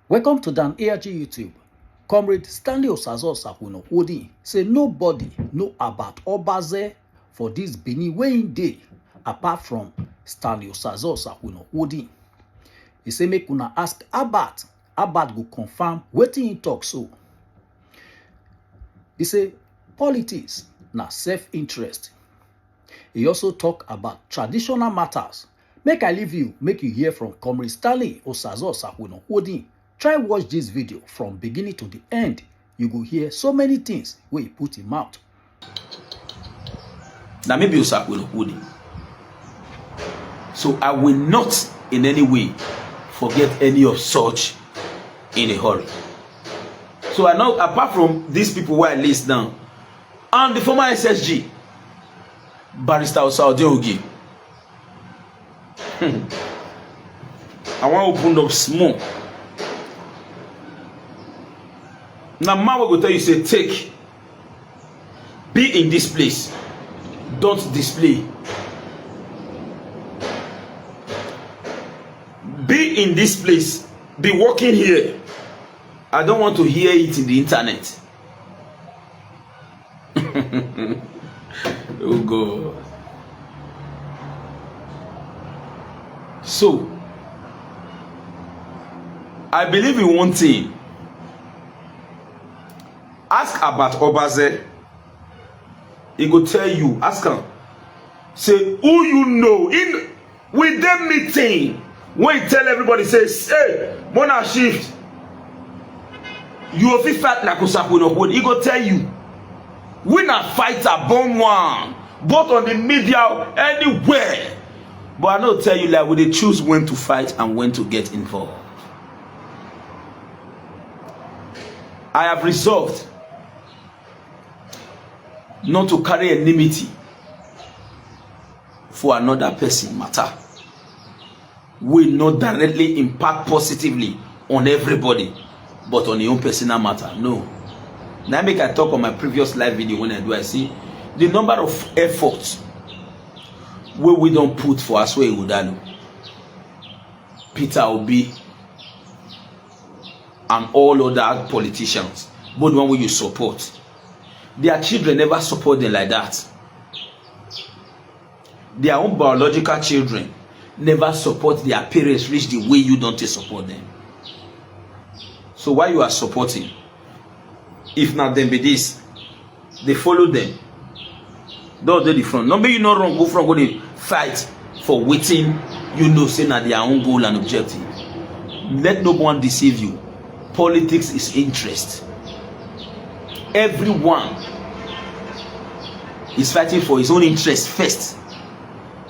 Welcome to Dan ARG YouTube. Comrade Stanley Osazo-Sakwuno say nobody know about Obazee for this Benin weighing day apart from Stanley Osazo-Sakwuno. He say make una ask Albert. Albert go confirm wetin he talk so. He say politics na self-interest. He also talk about traditional matters. Make I leave you, make you hear from Comrade Stanley Osazo-Sakwuno. Try watch this video from beginning to the end. You go hear so many things where he put him out. Now maybe Osakwuno. So I will not in any way forget any of such in a hurry. So I know apart from these people who I list down, and the former SSG, Barrister Osakwuno. I want to open up small. Now, man will go tell you, say, take, be in this place, don't display. Be in this place, be working here. I don't want to hear it in the internet. Oh God. So, I believe in one thing. Ask about Obazee. He go tell you. Ask him. Say who you know in with them meeting. When he tell everybody, say, hey, Mona shift. You will feel fat like Osakwuno. He go tell you. We not fighter born one, both on the media anywhere. But I don't tell you like we they choose when to fight and when to get involved. I have resolved not to carry enmity for another person matter. Will not directly impact positively on everybody, but on your own personal matter. No. Now make I talk on my previous live video when I see the number of efforts where we don't put for Aswe Udalo, Peter Obi, and all other politicians, both one way you support. Their children never support them like that. Their own biological children never support their parents reach the way you don't support them. So why you are supporting? If not them be this, they follow them. Don't do the front. Number you not wrong, go from go they fight for waiting, you know, saying that their own goal and objective. Let no one deceive you. Politics is interest. Everyone is fighting for his own interest first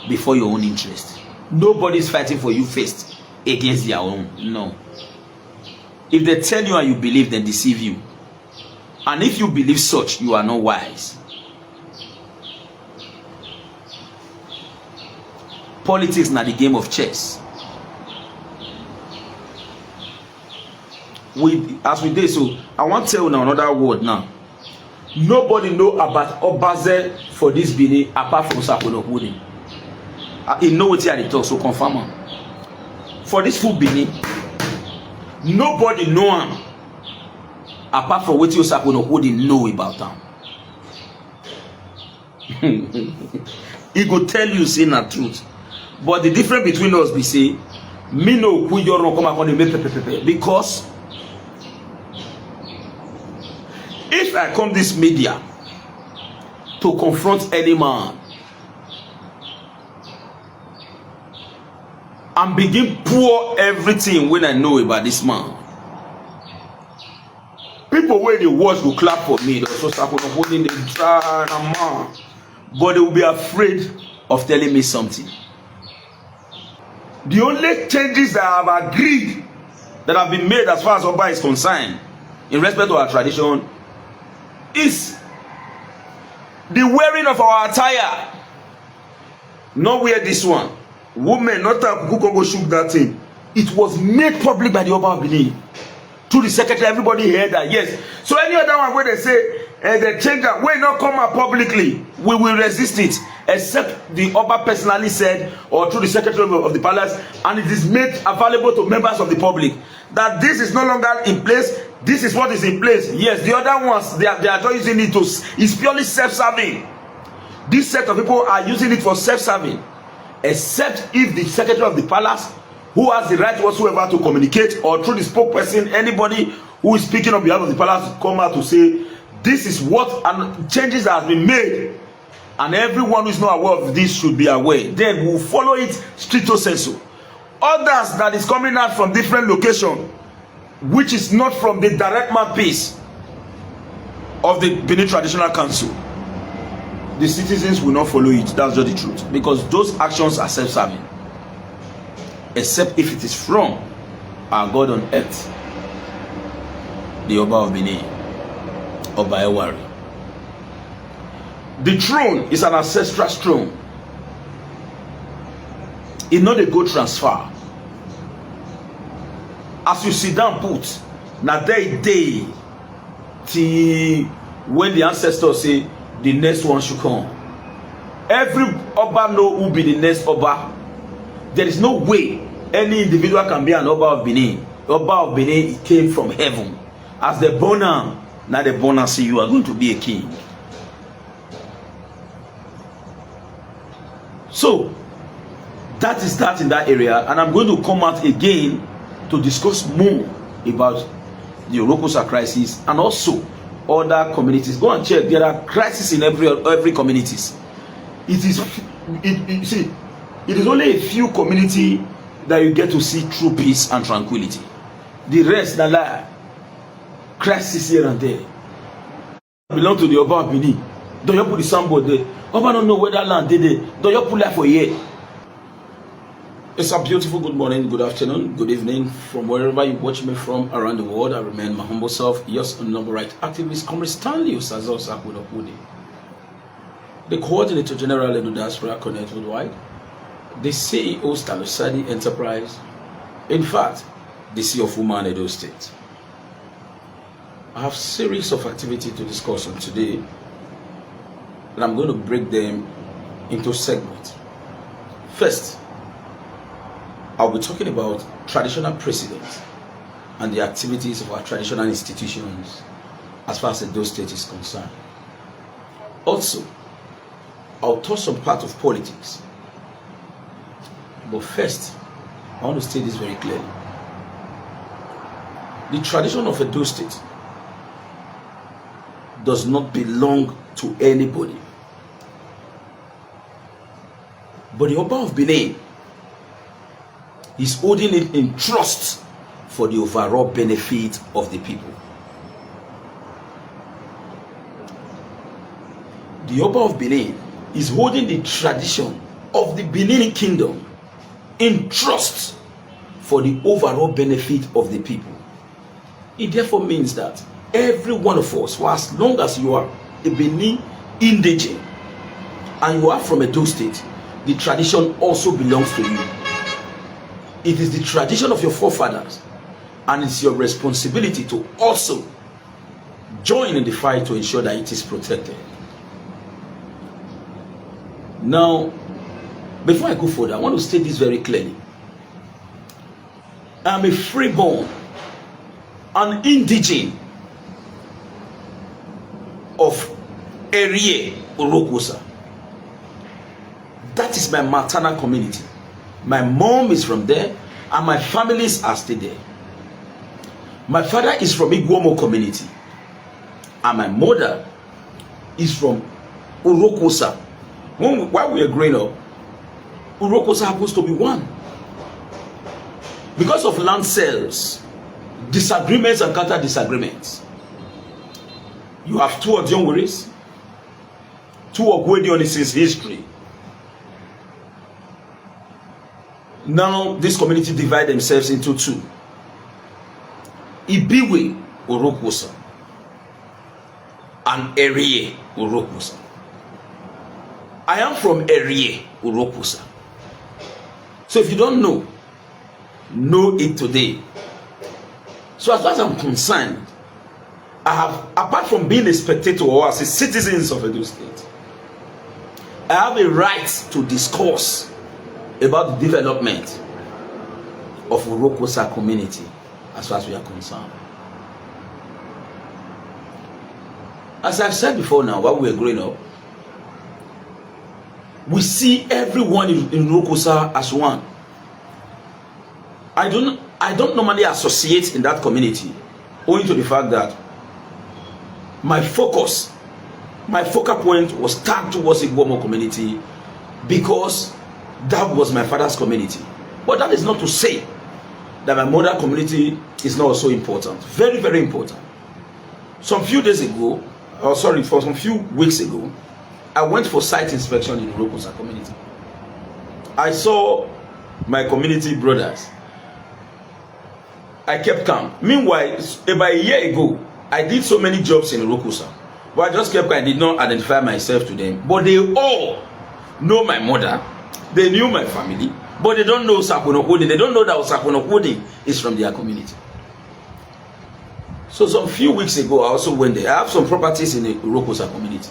before your own interest. Nobody is fighting for you first against their own. No. If they tell you and you believe, then deceive you. And if you believe such, you are not wise. Politics is not the game of chess. As we did, so I want to tell you another word now. Nobody know about Obazee for this Benin apart from Osakwuno. He know what he talk, so confirm. For this full Benin, nobody know him apart from what Osakwuno know about him. He go tell you say na truth. But the difference between us be say, me no who you come up on the because if I come this media to confront any man and begin pour everything when I know about this man, people when they watch will clap for me. They also start holding the dry man, but they will be afraid of telling me something. The only changes that I have agreed that have been made as far as Oba is concerned in respect to our tradition is the wearing of our attire. Not wear this one. Women, not who can go shoot that thing. It was made public by the Oba of Benin. To the secretary, everybody heard that, yes. So any other one where they say they change that, will not come out publicly, we will resist it. Except the Oba personally said, or through the secretary of the palace, and it is made available to members of the public. that this is no longer in place, this is what is in place. Yes, the other ones, they are just using it to, it's purely self-serving. This set of people are using it for self-serving, except if the secretary of the palace, who has the right whatsoever to communicate, or through the spokesperson, anybody who is speaking on behalf of the palace, come out to say, this is what, and changes that has been made, and everyone who is not aware of this should be aware. Then we will follow it stricto sensu. Others that is coming out from different location, which is not from the direct mouthpiece of the Benin Traditional Council, the citizens will not follow it. That's just the truth, because those actions are self-serving, except if it is from our God on earth, the Oba of Benin, Oba Ewari. The throne is an ancestral throne. It's not a go transfer. As you sit down put, na day till when the ancestors say the next one should come. Every Oba know who be the next Oba. There is no way any individual can be an Oba of Benin. Oba of Benin came from heaven. As the born now the born say you are going to be a king. So that is that in that area, and I'm going to come out again to discuss more about the Orokosa crisis and also other communities. Go and check. There are crises in every communities. It is only a few community that you get to see true peace and tranquility. The rest, the lie, crisis here and there. Belong to the Oba of Benin. Don't you put the sambo there? Oba don't know where that land did it. Don't you put that for here? It's a beautiful good morning, good afternoon, good evening from wherever you watch me from around the world. I remain my humble self, yours number right activist, Comrade Stanley Osazos, the Coordinator General Edo Diaspora Connect Worldwide, the CEO Stalusadi Enterprise, in fact, the CEO of Woman Edo State. I have a series of activities to discuss on today, and I'm going to break them into segments. First, I'll be talking about traditional precedents and the activities of our traditional institutions as far as Edo State is concerned. Also, I'll touch some part of politics. But first, I want to state this very clearly. The tradition of Edo State does not belong to anybody. But the Oba of Benin is holding it in trust for the overall benefit of the people. The Oba of Benin is holding the tradition of the Benin Kingdom in trust for the overall benefit of the people. It therefore means that every one of us, for as long as you are a Benin indigene and you are from Edo State, the tradition also belongs to you. It is the tradition of your forefathers, and it's your responsibility to also join in the fight to ensure that it is protected. Now, before I go further, I want to state this very clearly. I'm a freeborn, an indigene of Erie Orokosa. That is my maternal community. My mom is from there, and my families are still there. My father is from Igwomo community, and my mother is from Orokosa. While we were growing up, Orokosa happens to be one. Because of land sales, disagreements and counter disagreements, you have two Odionweris, two Ogwedionis since history. Now, this community divide themselves into two. Ibiwe Orokosa and Erie Orokosa. I am from Erie Orokosa. So if you don't know it today. So as far as I'm concerned, I have, apart from being a spectator or as a citizen of Edo State, I have a right to discuss about the development of Orokosa community as far as we are concerned. As I've said before now, while we were growing up, we see everyone in Rokosa as one. I don't normally associate in that community, owing to the fact that my focal point was turned towards the Igbo community because that was my father's community. But that is not to say that my mother community is not also important. Very, very important. For some few weeks ago, I went for site inspection in Rokosa community. I saw my community brothers. I kept calm. Meanwhile, about a year ago, I did so many jobs in Rokosa, but I just kept calm. I did not identify myself to them. But they all know my mother. They knew my family, but they don't know Sakwonokodi. They don't know that Sakwonokodi is from their community. So some few weeks ago, I also went there. I have some properties in the Rokosa community.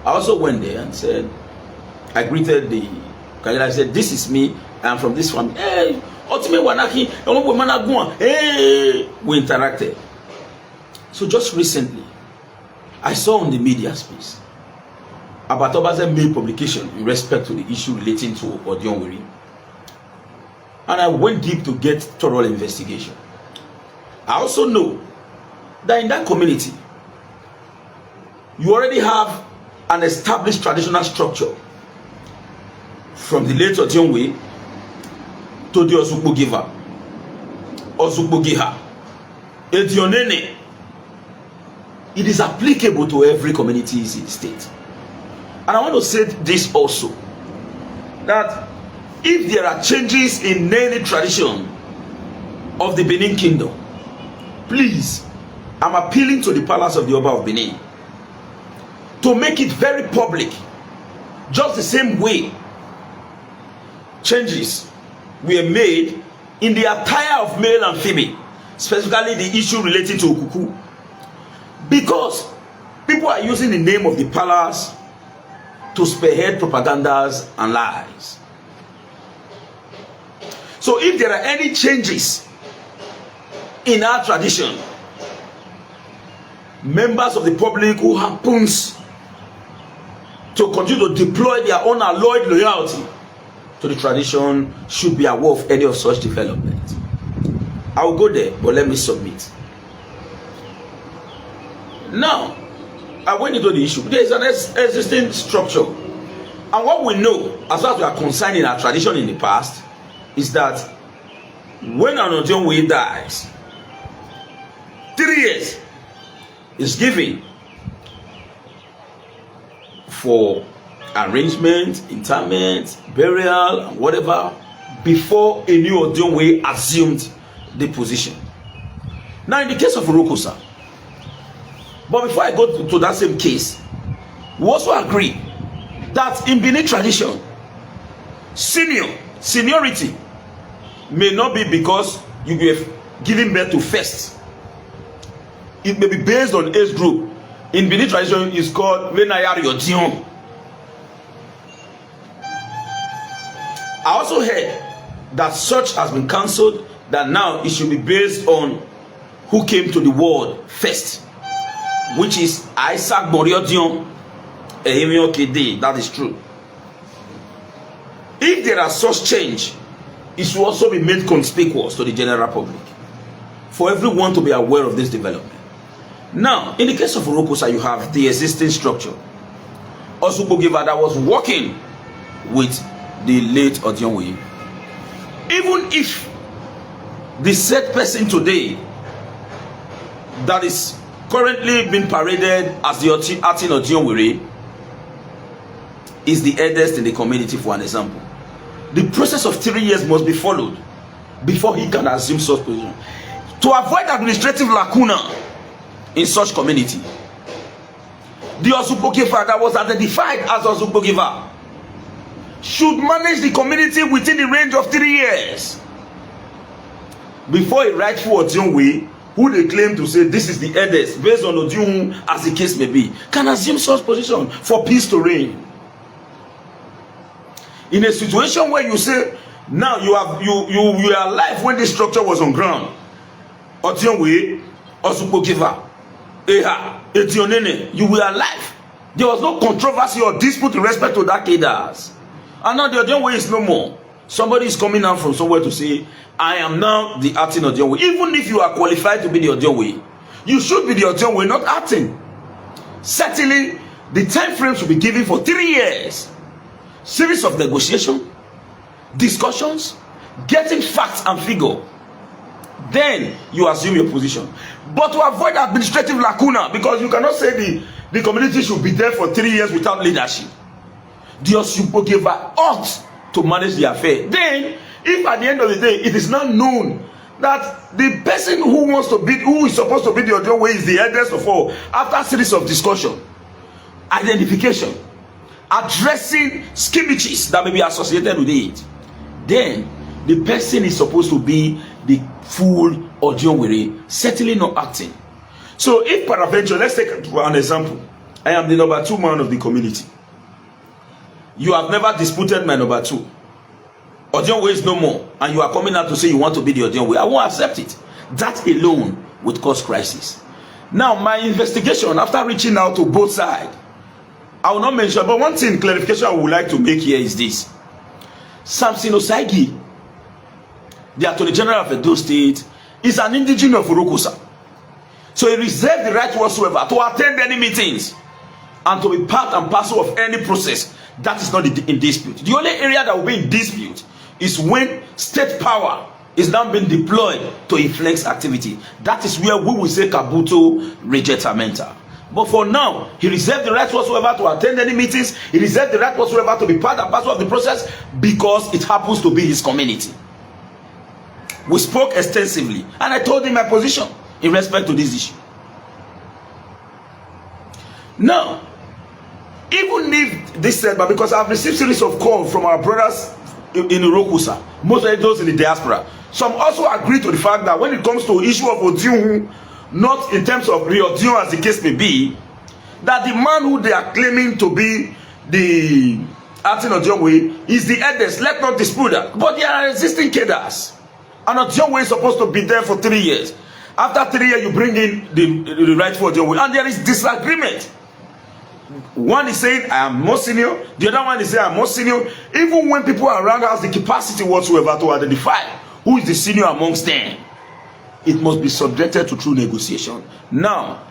I also went there and said, I greeted the Kajala. I said, this is me. I am from this family. Hey, we interacted. So just recently, I saw on the media space ALBERT OBAZEE made publication in respect to the issue relating to Oshiomhole. And I went deep to get thorough investigation. I also know that in that community, you already have an established traditional structure from the late Oshiomhole to the Osukbogiva, Osukbogiha, Edionene. It is applicable to every community in the state. And I want to say this also, that if there are changes in any tradition of the Benin kingdom, please, I'm appealing to the palace of the Oba of Benin to make it very public, just the same way changes were made in the attire of male and female, specifically the issue relating to Okuku, because people are using the name of the palace to spearhead propagandas and lies. So if there are any changes in our tradition, members of the public who happens to continue to deploy their own alloyed loyalty to the tradition should be aware of any of such development. I will go there, but let me submit. Now, I went into the issue. There is an existing structure. And what we know, as far as we are concerned in our tradition in the past, is that when an Oshiomhole dies, 3 years is given for arrangement, interment, burial, and whatever, before a new Oshiomhole assumed the position. Now, in the case of Rokosa, but before I go to that same case, we also agree that in Benin tradition, seniority may not be because you have given birth to first. It may be based on age group. In Benin tradition, it's called Venayar Yodion. I also heard that such has been cancelled, that now it should be based on who came to the world first, which is Isaac Moriodion Ehemio Kede. That is true. If there are such change, it should also be made conspicuous to the general public, for everyone to be aware of this development. Now, in the case of Rokosa, you have the existing structure. Osukbogiva that was working with the late Oshiomhole. Even if the said person today that is currently being paraded as the acting Oshiomhole is the eldest in the community, for an example, the process of 3 years must be followed before he can assume such position, to avoid administrative lacuna in such community. The Osukbogiva that was identified as Osukbogiva should manage the community within the range of 3 years before a rightful Oshiomhole, who they claim to say this is the eldest based on Odihun, as the case may be, can assume such position for peace to reign. In a situation where you say now you are alive when this structure was on ground, Otionwe, Osupokiva, Eha, Etionene, you were alive. There was no controversy or dispute in respect to that cadres. And now the Otionwe is no more. Somebody is coming out from somewhere to say, I am now the acting Otionwe. Even if you are qualified to be the Otionwe, you should be the Otionwe, not acting. Certainly, the time frame should be given for 3 years. Series of negotiation, discussions, getting facts and figure. Then you assume your position. But to avoid administrative lacuna, because you cannot say the community should be there for 3 years without leadership. The Oshiomhole ought to manage the affair. Then, if at the end of the day it is not known that the person who is supposed to be the Otionwe is the eldest of all, after a series of discussion, identification, addressing skirmishes that may be associated with it, then the person is supposed to be the full Otionwe, certainly not acting. So if peradventure, let's take an example. I am the number 2 man of the community. You have never disputed my number 2. Otionwe is no more, and you are coming out to say you want to be the Otionwe. I won't accept it. That alone would cause crisis. Now, my investigation, after reaching out to both sides, I will not mention, but one thing, clarification I would like to make here is this. Samson Osaigi, the Attorney General of Edo State, is an indigenous of Urokosa. So he reserves the right whatsoever to attend any meetings and to be part and parcel of any process that is not in dispute. The only area that will be in dispute is when state power is now being deployed to influence activity. That is where we will say Kabuto rejetamenta. But for now, he reserved the right whatsoever to attend any meetings. He reserved the right whatsoever to be part and parcel of the process because it happens to be his community. We spoke extensively, and I told him my position in respect to this issue. Now, even if this setback, because I've received series of calls from our brothers in Urokosa, most of those in the diaspora, some also agree to the fact that when it comes to issue of Odiun, not in terms of Odiun as the case may be, that the man who they are claiming to be the acting Otionwe is the eldest. Let's not dispute that. But there are existing cadres, and Otionwe is supposed to be there for 3 years. After 3 years, you bring in the rightful Otionwe, and there is disagreement. One is saying I am more senior, the other one is saying I am more senior. Even when people around has the capacity whatsoever to identify who is the senior amongst them, it must be subjected to true negotiation. Now,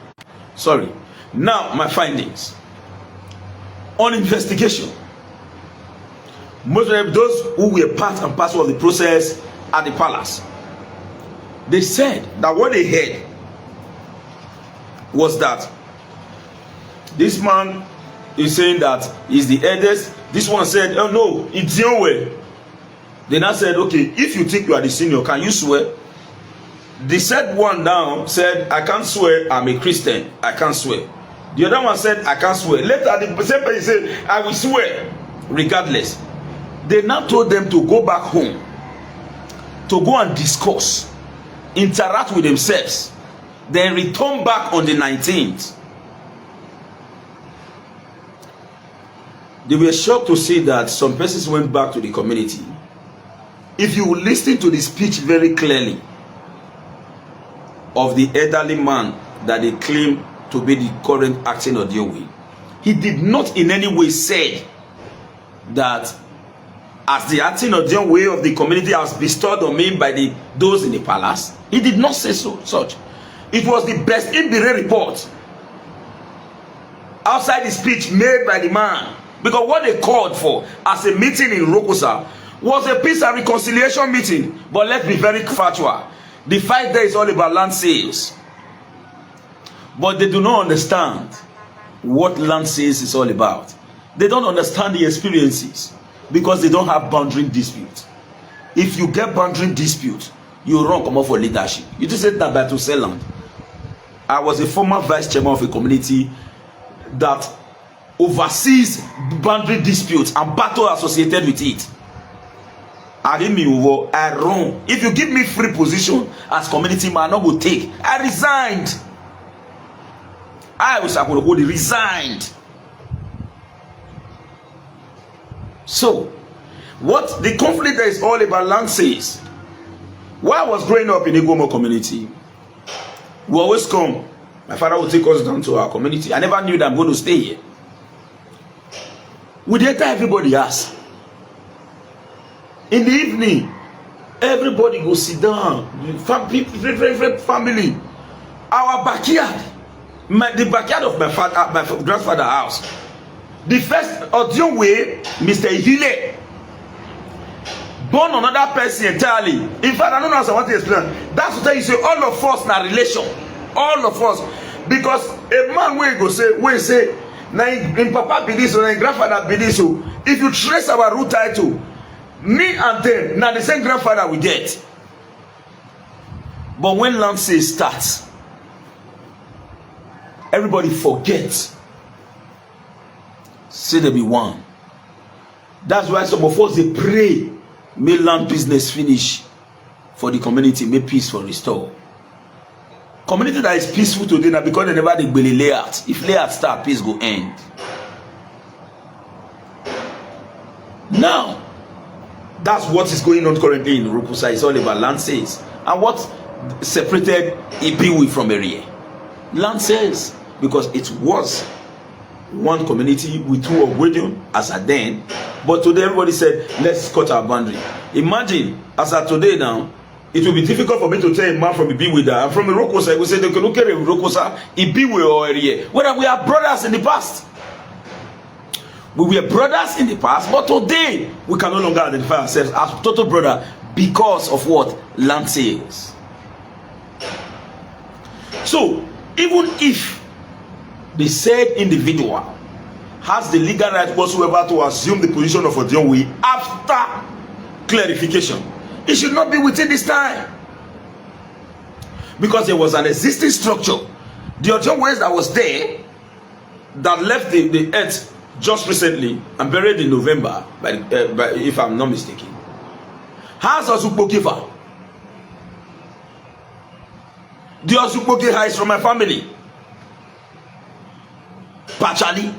my findings on investigation. Most of those who were part and parcel of the process at the palace, they said that what they heard was that this man is saying that he's the eldest. This one said, oh no, it's your way. They now said, okay, if you think you are the senior, can you swear? The said one down said, I can't swear, I'm a Christian, I can't swear. The other one said, I can't swear. Later, the same person said, I will swear, regardless. They now told them to go back home, to go and discuss, interact with themselves, then return back on the 19th. They were shocked to see that some persons went back to the community. If you listen to the speech very clearly of the elderly man that they claim to be the current acting Otionwe, he did not in any way say that as the acting Otionwe of the community has bestowed on me by those in the palace. He did not say such. It was the best in the report outside the speech made by the man, because what they called for as a meeting in Urokosa was a peace and reconciliation meeting. But let's be very factual. The fight there is all about land sales. But they do not understand what land sales is all about. They don't understand the experiences because they don't have boundary dispute. If you get boundary dispute, you run come up for leadership. You just said that by to sell land. I was a former vice chairman of a community that oversees boundary disputes and battle associated with it. I run. If you give me free position as community man, I not go take. I resigned. I was resigned. So, what the conflict there is all about land says. While I was growing up in the Igbo community, We always come. My father will take us down to our community. I never knew that I'm going to stay here. We enter everybody else. In the evening, everybody go sit down. Family. Our backyard. The backyard of my grandfather's house. The first audio way, Mr. Ihile, born another person entirely. In fact, I don't know how I want to explain. That's what you say. All of us na relation. All of us. Because a man will say, now in Papa be this, or in grandfather be this. So if you trace our root title, me and them, now the same grandfather we get. But when Lancey starts, everybody forgets. Say there be one. That's why some of us they pray, may land business finish for the community, may peace for restore. Community that is peaceful today now because they never dey gbele layout. If layout start, peace go end. Now, that's what is going on currently in Rupusa. It's all about land sales. And what separated Ibiwi from area? Land sales. Because it was one community with two of Ogwedion as at then. But today everybody said, let's cut our boundary. Imagine, as at today now, it will be difficult for me to tell a man from Ibiwi that I'm from Irokosa. I will say, they can look at Irokosa, Ibiwi or area. Whether we are brothers in the past. We were brothers in the past, but today we can no longer identify ourselves as total brother because of what? Land sales. So, even if the said individual has the legal right whatsoever to assume the position of Odionwe after clarification, it should not be within this time. Because there was an existing structure. The Odionwe that was there, that left the earth just recently and buried in November, if I'm not mistaken, has Ozupokifa. The Ozupokifa is from my family. Partially.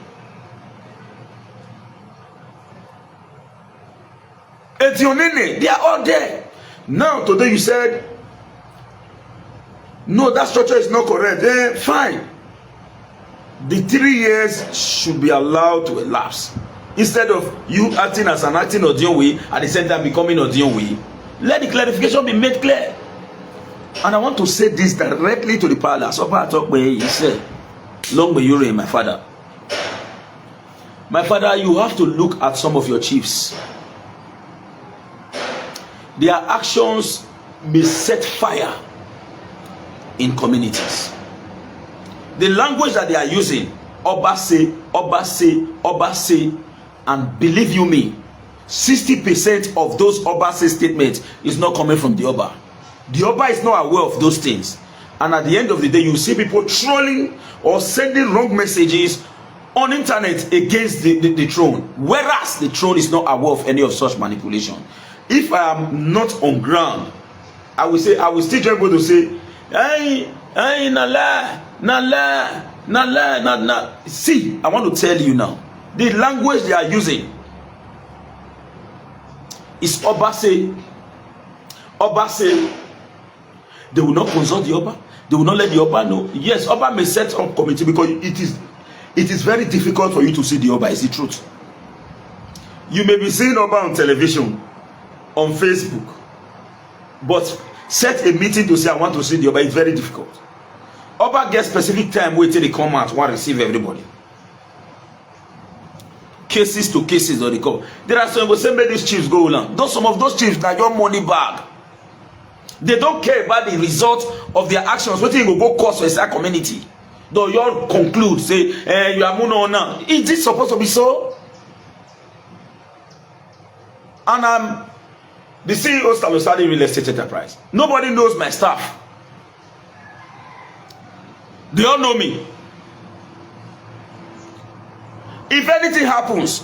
Etionene, they are all there. Now, today you said, no, that structure is not correct. Fine. The 3 years should be allowed to elapse. Instead of you acting as an acting Odionwe, at the same time becoming Odionwe, let the clarification be made clear. And I want to say this directly to the palace. So I talk where he said, long may you reign, my father. My father, you have to look at some of your chiefs. Their actions may set fire in communities. The language that they are using, Obaseki, and believe you me, 60% of those Obaseki statements is not coming from the Oba. The Oba is not aware of those things. And at the end of the day, you see people trolling or sending wrong messages on internet against the throne. Whereas the throne is not aware of any of such manipulation. If I am not on ground, I will still try to say, hey, Nala. See, I want to tell you now, the language they are using is Obaseki. They will not consult the Oba. They will not let the Oba know. Yes, Oba may set up committee because it is very difficult for you to see the Oba. It's the truth. You may be seeing Oba on television, on Facebook, but set a meeting to say I want to see the Oba. It's very difficult. Oba gets specific time waiting, they come out, want to receive everybody. Cases to cases, or they call. There are some who say, make these chiefs go along. Some of those chiefs that your money bag. They don't care about the result of their actions. What thing will go cause for a certain community? Though you all conclude, say, you are mono now. Is this supposed to be so? And I'm the CEO of starting real estate enterprise. Nobody knows my staff. They all know me. If anything happens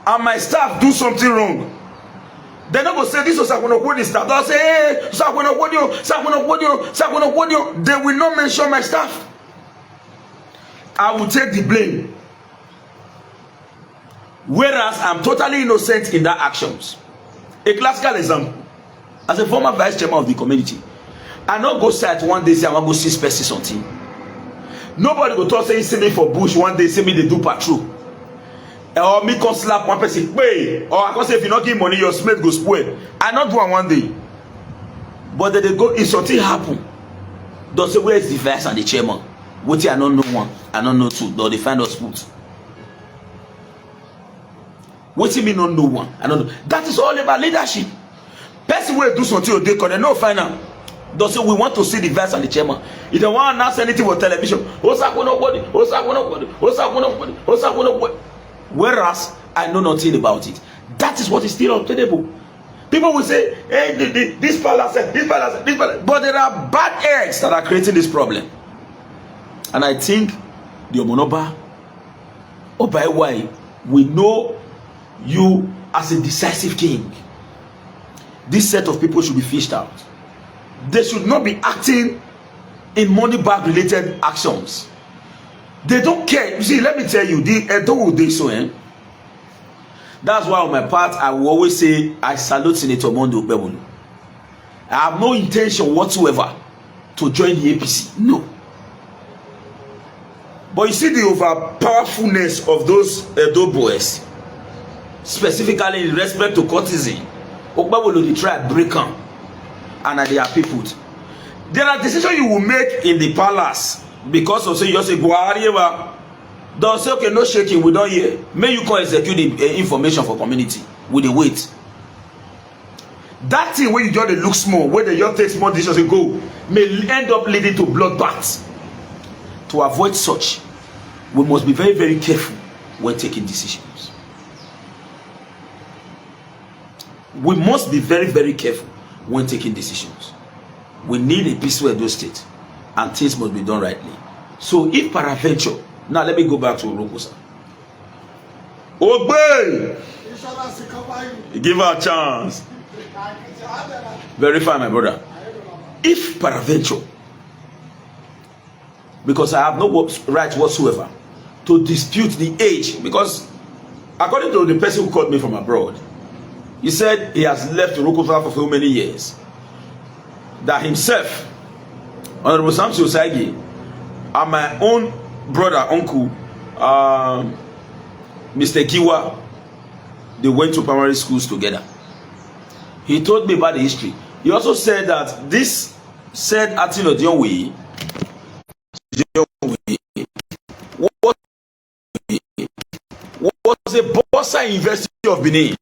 and my staff do something wrong, they're not going to say this was Sakwanokwodio staff. They'll say, hey, Sakwanokwodio. They will not mention my staff. I will take the blame. Whereas I'm totally innocent in their actions. A classical example. As a former vice chairman of the community, I not go site one day say I wan go see person something. Nobody go talk say he see me for bush one day say me dey do patrol. Or me come slap one person, pay. Or I come say if you not give money, your smith go spoil. I not do one day. But then they go, if something happen, don't say where is the vice and the chairman? What I don't know one, I don't know two. Though they find us put. What do you mean not know one? I don't know. That is all about leadership. Person will do something or they call no final. Don't say we want to see the vice and the chairman. If they want to announce anything for television, nobody. Whereas I know nothing about it. That is what is still untenable. People will say, hey, this palace, this palace, this palace. But there are bad eggs that are creating this problem. And I think the Omonoba, Obaiwai, we know you as a decisive king. This set of people should be fished out. They should not be acting in money bag related actions. They don't care. You see, let me tell you, the Edo will do so. That's why on my part, I will always say, I salute Senator Mondo Bebolu. I have no intention whatsoever to join the APC. No. But you see the overpowerfulness of those Edo boys, specifically in respect to cultism. Okbabolo they try to break them, and they are people. There are decisions you will make in the palace because of say you say Buhari. Don't say okay, no shaking, we don't hear. May you can execute the information for community with the wait. That thing where you just look small, where the young take small decisions and go, may end up leading to bloodbaths. To avoid such, we must be very, very careful when taking decisions. We must be very, very careful when taking decisions. We need a peaceful Edo State, and things must be done rightly. So if peradventure, now let me go back to Orokosa. Obey! Give her a chance. Verify, my brother. If peradventure, because I have no right whatsoever to dispute the age, because according to the person who called me from abroad, he said he has left Orokosa for so many years that himself, Honorable Samson Osagie, and my own brother, uncle, Mr. Kiwa, they went to primary schools together. He told me about the history. He also said that this said Atino Dionwe was a Bossa University of Benin.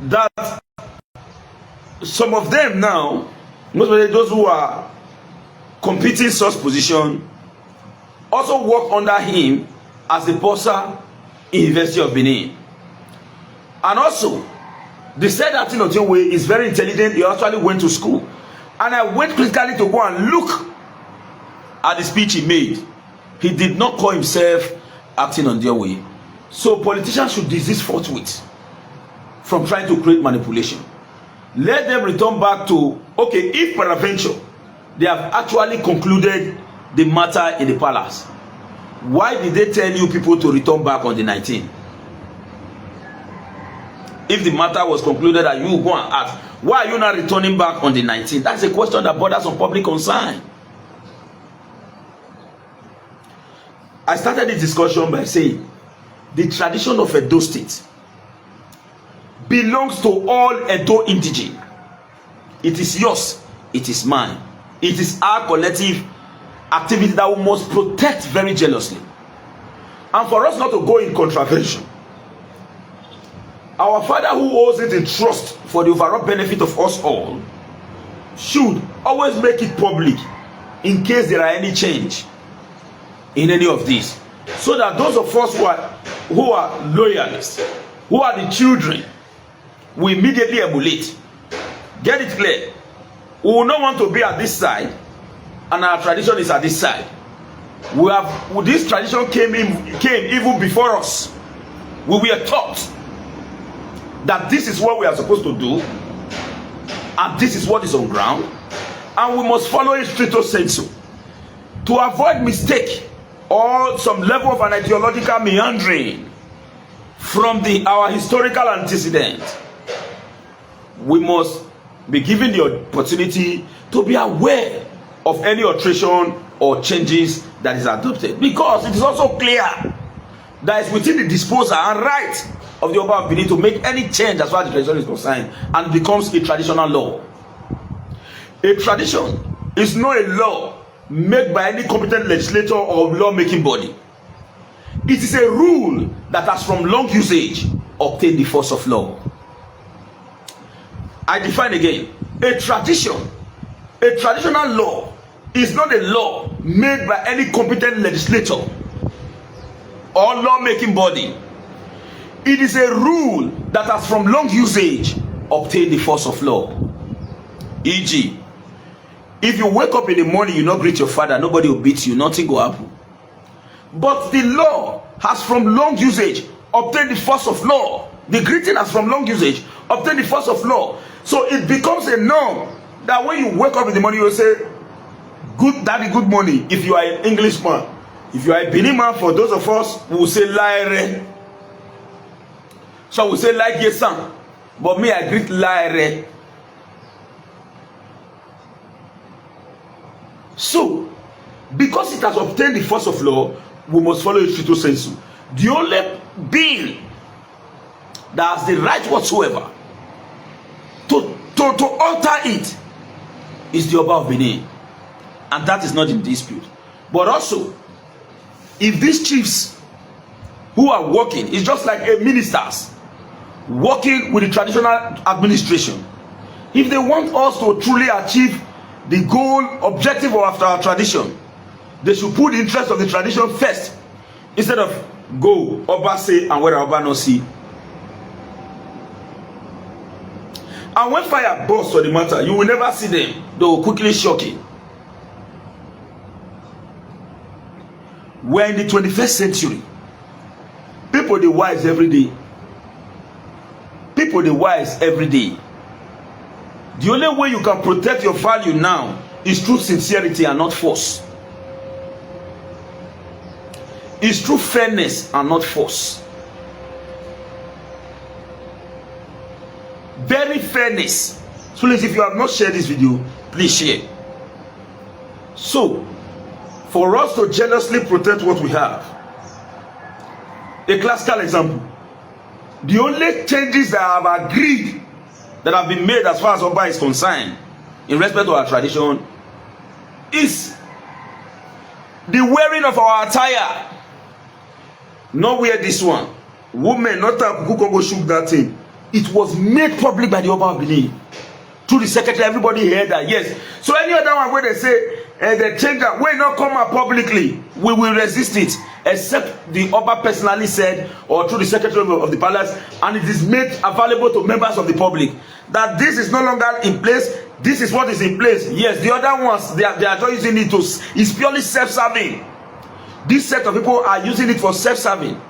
That some of them now, most of those who are competing such position, also work under him as the Bossa University of Benin. And also, they said that Tinotinwe is very intelligent. He actually went to school. And I went critically to go and look at the speech he made. He did not call himself acting on their way. So politicians should desist forthwith from trying to create manipulation. Let them return back to, okay, if peradventure they have actually concluded the matter in the palace, why did they tell you people to return back on the 19th? If the matter was concluded that you go and ask, why are you not returning back on the 19th? That's a question that borders on public concern. I started this discussion by saying the tradition of Edo State belongs to all Edo indigenes. It is yours, it is mine. It is our collective activity that we must protect very jealously. And for us not to go in contravention, our Father who holds it in trust for the overall benefit of us all should always make it public in case there are any change in any of these, so that those of us who are loyalists, who are the children, we immediately emulate. Get it clear? We will not want to be at this side and our tradition is at this side. This tradition came even before us. We were taught that this is what we are supposed to do and this is what is on ground, and we must follow it stricto sensu to avoid mistake or some level of an ideological meandering from our historical antecedent. We must be given the opportunity to be aware of any alteration or changes that is adopted, because it is also clear that it's within the disposal and right of the Oba of Benin to make any change as far as the tradition is concerned, and it becomes a traditional law. A tradition is not a law made by any competent legislator or law-making body. It is a rule that has from long usage obtained the force of law. I define again. A traditional law is not a law made by any competent legislator or law-making body. It is a rule that has from long usage obtained the force of law. E.g., if you wake up in the morning, you not greet your father, nobody will beat you, nothing will happen. But the law has from long usage obtained the force of law. The greeting has from long usage obtained the force of law. So it becomes a norm that when you wake up in the morning, you say, "Good daddy, good morning." If you are an Englishman, if you are a Benin man, for those of us, we will say "Laire." So we say "Like yes, son," but me, I greet "Laire." So, because it has obtained the force of law, we must follow it stricto sensu. The only being that has the right whatsoever to alter it is the Oba of Benin, and that is not in dispute. But also, if these chiefs who are working, it's just like a ministers working with the traditional administration. If they want us to truly achieve the goal, objective of our tradition, they should put the interest of the tradition first, instead of go Obaseki and where Oba no see. And when fire bursts for the matter, you will never see them. They will quickly shock it. We're in the 21st century. People they wise every day. People they wise every day. The only way you can protect your value now is through sincerity and not force. It's through fairness and not force. Very fairness. So please, if you have not shared this video, please share. So, for us to jealously protect what we have, a classical example, the only changes that I have agreed that have been made as far as Oba is concerned in respect to our tradition is the wearing of our attire. Not wear this one. Women, not have who can go shoot that thing. It was made public by the Oba of Benin. Through the secretary, everybody heard that, yes. So any other one where they say, they change that, will not come out publicly, we will resist it. Except the Oba personally said, or through the secretary of the palace, and it is made available to members of the public, that this is no longer in place, this is what is in place. Yes, the other ones, they are just using it to, it's purely self-serving. This set of people are using it for self-serving.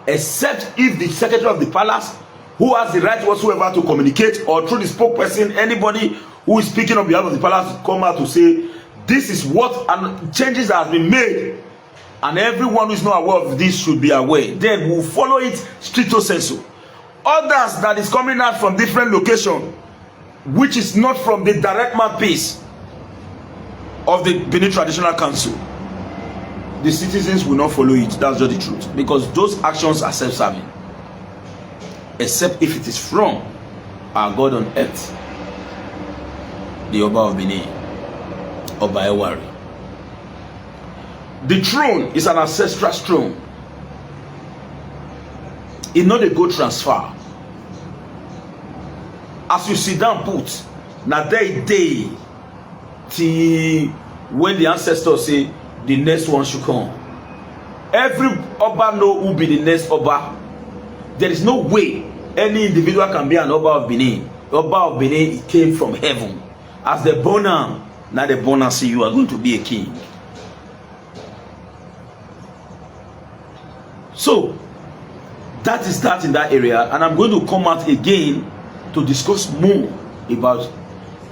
Except if the secretary of the palace, who has the right whatsoever to communicate, or through the spokesperson, anybody who is speaking on behalf of the palace, come out to say, this is what, and changes that have been made, and everyone who is not aware of this should be aware. Then we'll follow it stricto sensu. Others that is coming out from different location, which is not from the direct mouthpiece of the Benin Traditional Council, the citizens will not follow it. That's just the truth, because those actions are self-serving. Except if it is from our God on earth, the Oba of Benin, Oba Ewari. The throne is an ancestral throne. It's not a good transfer. As you sit down put, na day till when the ancestors say the next one should come. Every Oba know who be the next Oba. There is no way any individual can be an Oba of Benin. Oba of Benin came from heaven. As the born now the born say you are going to be a king. So that is that in that area, and I'm going to come out again to discuss more about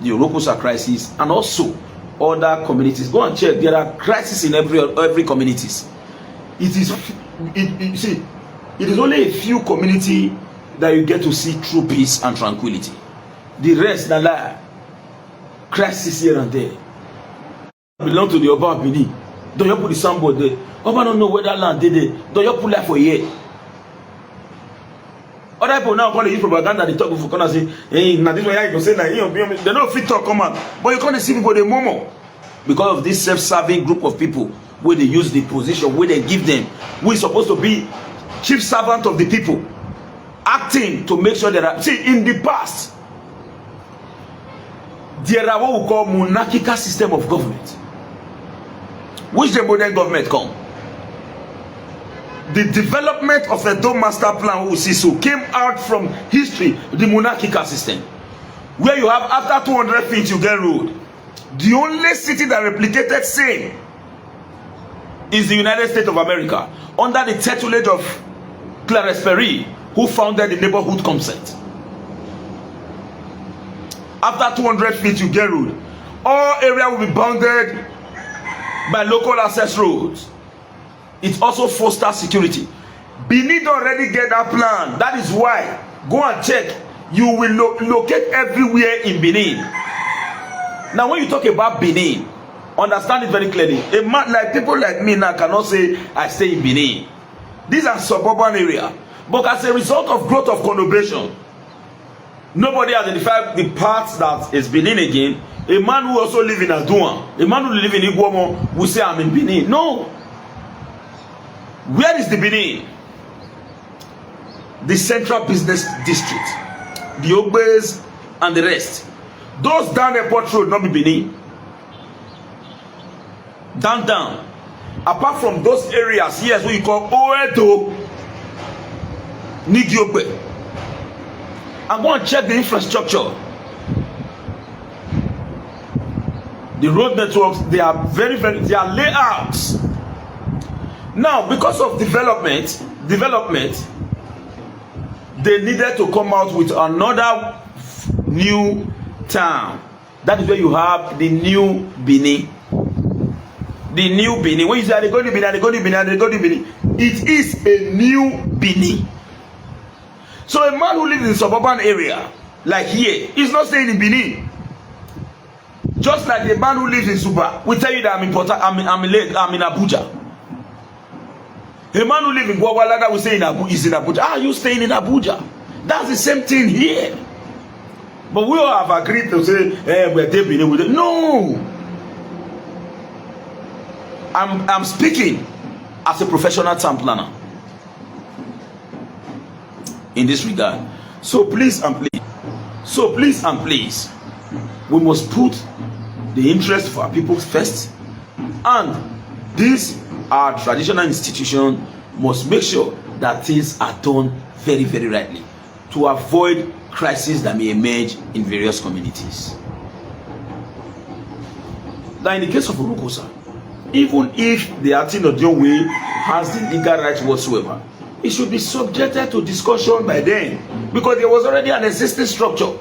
the Orokosa crisis and also other communities. Go and check. There are crises in every communities. It is only a few community that you get to see true peace and tranquility. The rest na lie. crisis here and there. Belong to the Oba of Benin. Don't you put the soundboard there? Oba don't know where that land did there. Don't you put that for a year? Other people now call it propaganda. They talk for corner say, hey, now this way you say that they don't fit talk come out. But you can't see people the momo because of this self-serving group of people where they use the position where they give them. We're supposed to be chief servant of the people, acting to make sure that in the past there are what we call monarchical system of government, which the modern government come. The development of the Dome Master Plan we see so came out from history, the monarchical system, where you have after 200 feet you get road. The only city that replicated same is the United States of America under the tutelage of Clarence Perry, who founded the neighborhood concept. After 200 feet you get road. All area will be bounded by local access roads. It also fosters security. Benin already get that plan. That is why go and check. You will locate everywhere in Benin. Now when you talk about Benin, understand it very clearly. A man like people like me now cannot say I stay in Benin. These are suburban area. But as a result of growth of conurbation, nobody identified the parts that is Benin again. A man who also live in Adouan, a man who live in Iguomo will say I'm in Benin. No. Where is the Benin? The Central Business District, the Ogbes and the rest. Those down airport road not be Benin. Down. Apart from those areas, yes, what you call Oedo, Nigiogbe. I'm going to check the infrastructure. The road networks, they are they are layouts. Now, because of development, they needed to come out with another new town. That is where you have the new Benin. The new Benin. When you say they go to Benin, it is a new Benin. So a man who lives in suburban area, like here, is not staying in Benin. Just like the man who lives in Suba, will tell you that I'm in Abuja. A man who lives in Gwagwalada will say is in Abuja. Ah, you staying in Abuja? That's the same thing here. But we all have agreed to say, we're Benin with it. No. I'm speaking as a professional town planner in this regard. So please and please, we must put the interest of our people first, and this our traditional institution must make sure that things are done very, very rightly to avoid crises that may emerge in various communities. Now, in the case of Orokosa, even if the Atinodionwe has the legal right whatsoever, it should be subjected to discussion by them, because there was already an existing structure.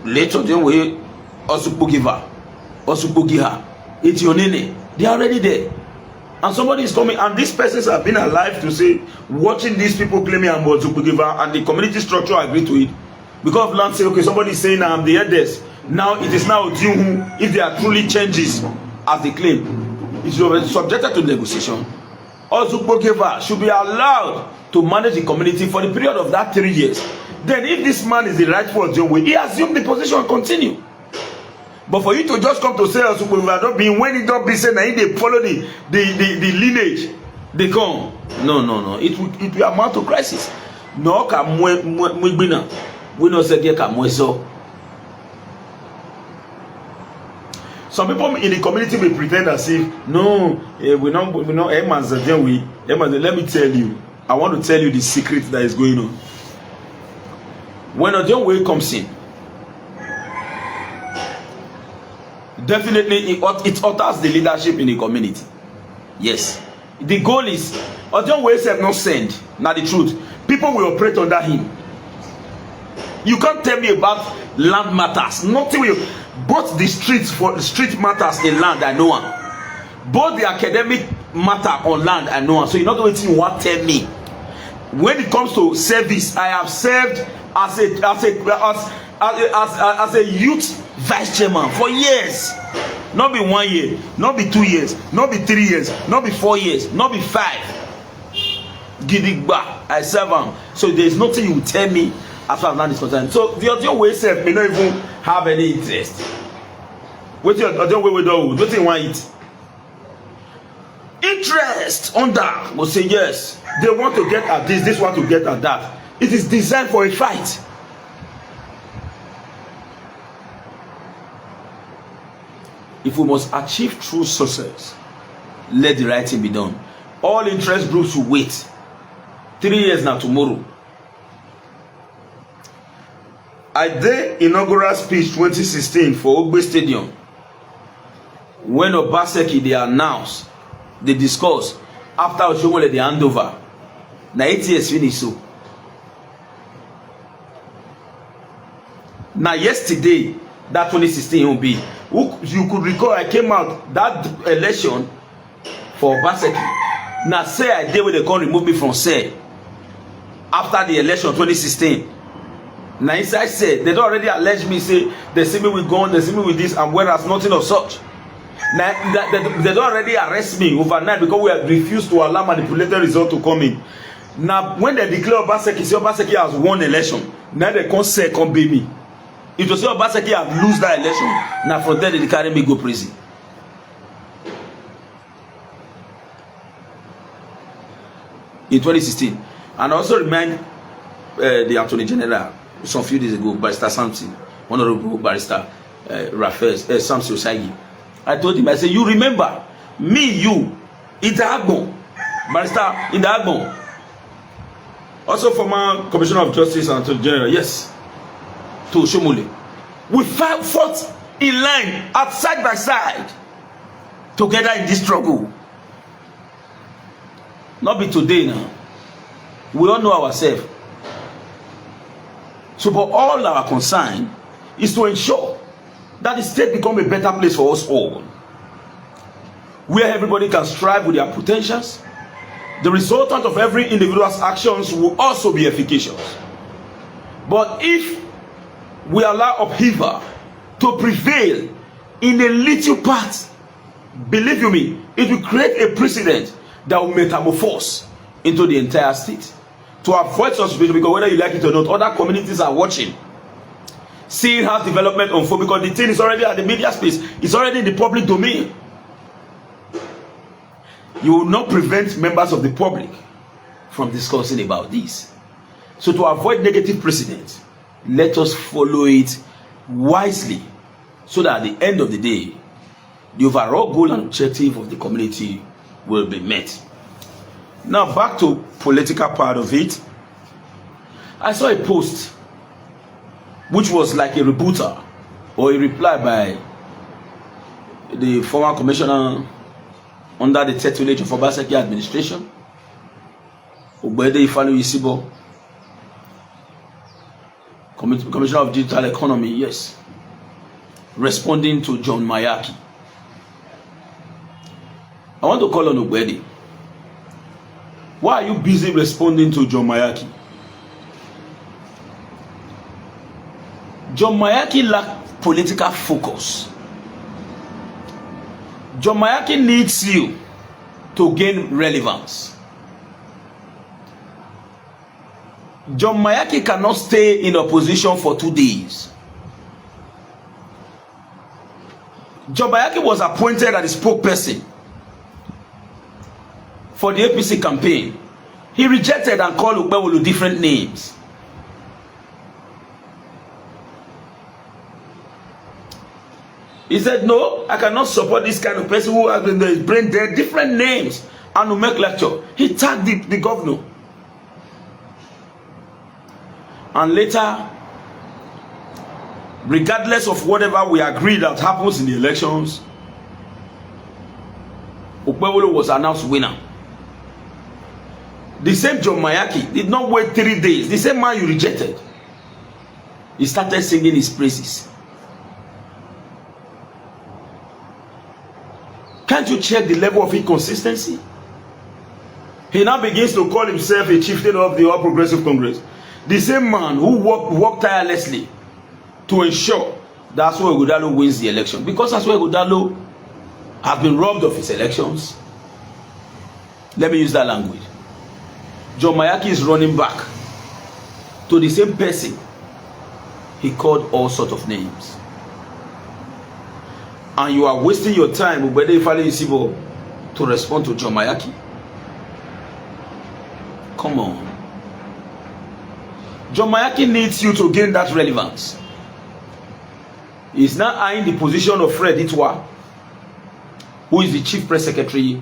Later, Odionwe, Osupogiva, Osupogiha, Etionene, they are already there. And somebody is coming, and these persons have been alive to say, watching these people claiming I'm Osupogiva, and the community structure agree to it. Because of land say, okay, somebody is saying I'm the eldest. Now it is now due if there are truly changes as they claim. It should be subjected to negotiation. Osupogiva should be allowed to manage the community for the period of that 3 years. Then if this man is the rightful Odionwe, he assumed the position and continue. But for you to just come to say Osupogiva don't be when it don't be said that they follow the lineage, they come. No. It will amount to crisis. No, we no say so. Some people in the community will pretend as if no, we know let me tell you. I want to tell you the secret that is going on. When Odionwe comes in, definitely it alters the leadership in the community. Yes. The goal is Odionwe self not send. Now the truth. People will operate under him. You can't tell me about land matters. Nothing will. Both the street matters in land, I know one. Both the academic matter on land, I know one. So you're not going to what tell me. When it comes to service, I have served as a youth vice chairman for years. Not be 1 year, not be 2 years, not be 3 years, not be 4 years, not be 5. Gidigba, I serve am. So there is nothing you will tell me as far as that is concerned. So the other way self may not even have any interest. What the other way we do? What do you want it? Interest on that will say yes. They want to get at this want to get at that. It is designed for a fight. If we must achieve true success, let the right thing be done. All interest groups will wait. 3 years now, tomorrow. At the inaugural speech 2016 for Ogbe Stadium, when Obaseki they announced, they discussed, after Oshiomhole they hand over, now 8 years finish so. Now yesterday, that 2016 will be, you could recall I came out that election for Obaseki. Now say I did when they can't remove me from say after the election 2016. Now inside say they don't already allege me, say they see me with gun, they see me with this, and whereas nothing of such. Now they don't already arrest me overnight because we have refused to allow manipulated result to come in. Now when they declare Obaseki, say Obaseki has won election, now they can't say come be me. It was say Obaseki have lose that election. Now from there they carry me go prison. In 2016, and I also remind the Attorney General some few days ago, Barrister Samson, Honorable Barrister Samson Osagi. I told him, I said, you remember me, you, Idagbon, Barrister Idagbon, also former Commissioner of Justice and Attorney General, yes, to Oshiomhole. We fought in line, at side by side, together in this struggle. Not be today now. We all know ourselves. So, but all our concern is to ensure that the state become a better place for us all, where everybody can strive with their potentials. The resultant of every individual's actions will also be efficacious. But if we allow upheaval to prevail in a little part, believe you me, it will create a precedent that will metamorphose into the entire state. To avoid such situation, because whether you like it or not, other communities are watching, seeing how development unfold, because the thing is already at the media space, it's already in the public domain. You will not prevent members of the public from discussing about this. So to avoid negative precedent, let us follow it wisely, so that at the end of the day, the overall goal and objective of the community will be met. Now back to political part of it. I saw a post which was like a rebuttal or a reply by the former commissioner under the tutelage of Obaseki administration, Commissioner of Digital Economy, yes, responding to John Mayaki. I want to call on Ogbede. Why are you busy responding to John Mayaki? John Mayaki lacks political focus. John Mayaki needs you to gain relevance. John Mayaki cannot stay in opposition for 2 days. John Mayaki was appointed as the spokesperson for the APC campaign. He rejected and called Ukpewulu different names. He said, no, I cannot support this kind of person who has been brain dead, different names, and to make lecture. He tagged the governor. And later, regardless of whatever we agree that happens in the elections, Ukpewulu was announced winner. The same John Mayaki did not wait 3 days. The same man you rejected, he started singing his praises. Can't you check the level of inconsistency? He now begins to call himself a chieftain of the All Progressive Congress. The same man who worked tirelessly to ensure that's why Ighodalo wins the election. Because that's why Ighodalo has been robbed of his elections. Let me use that language. John Mayaki is running back to the same person he called all sorts of names. And you are wasting your time, Ubede Ifale Isibo, to respond to John Mayaki. Come on. John Mayaki needs you to gain that relevance. He's now eyeing the position of Fred Itwa, who is the chief press secretary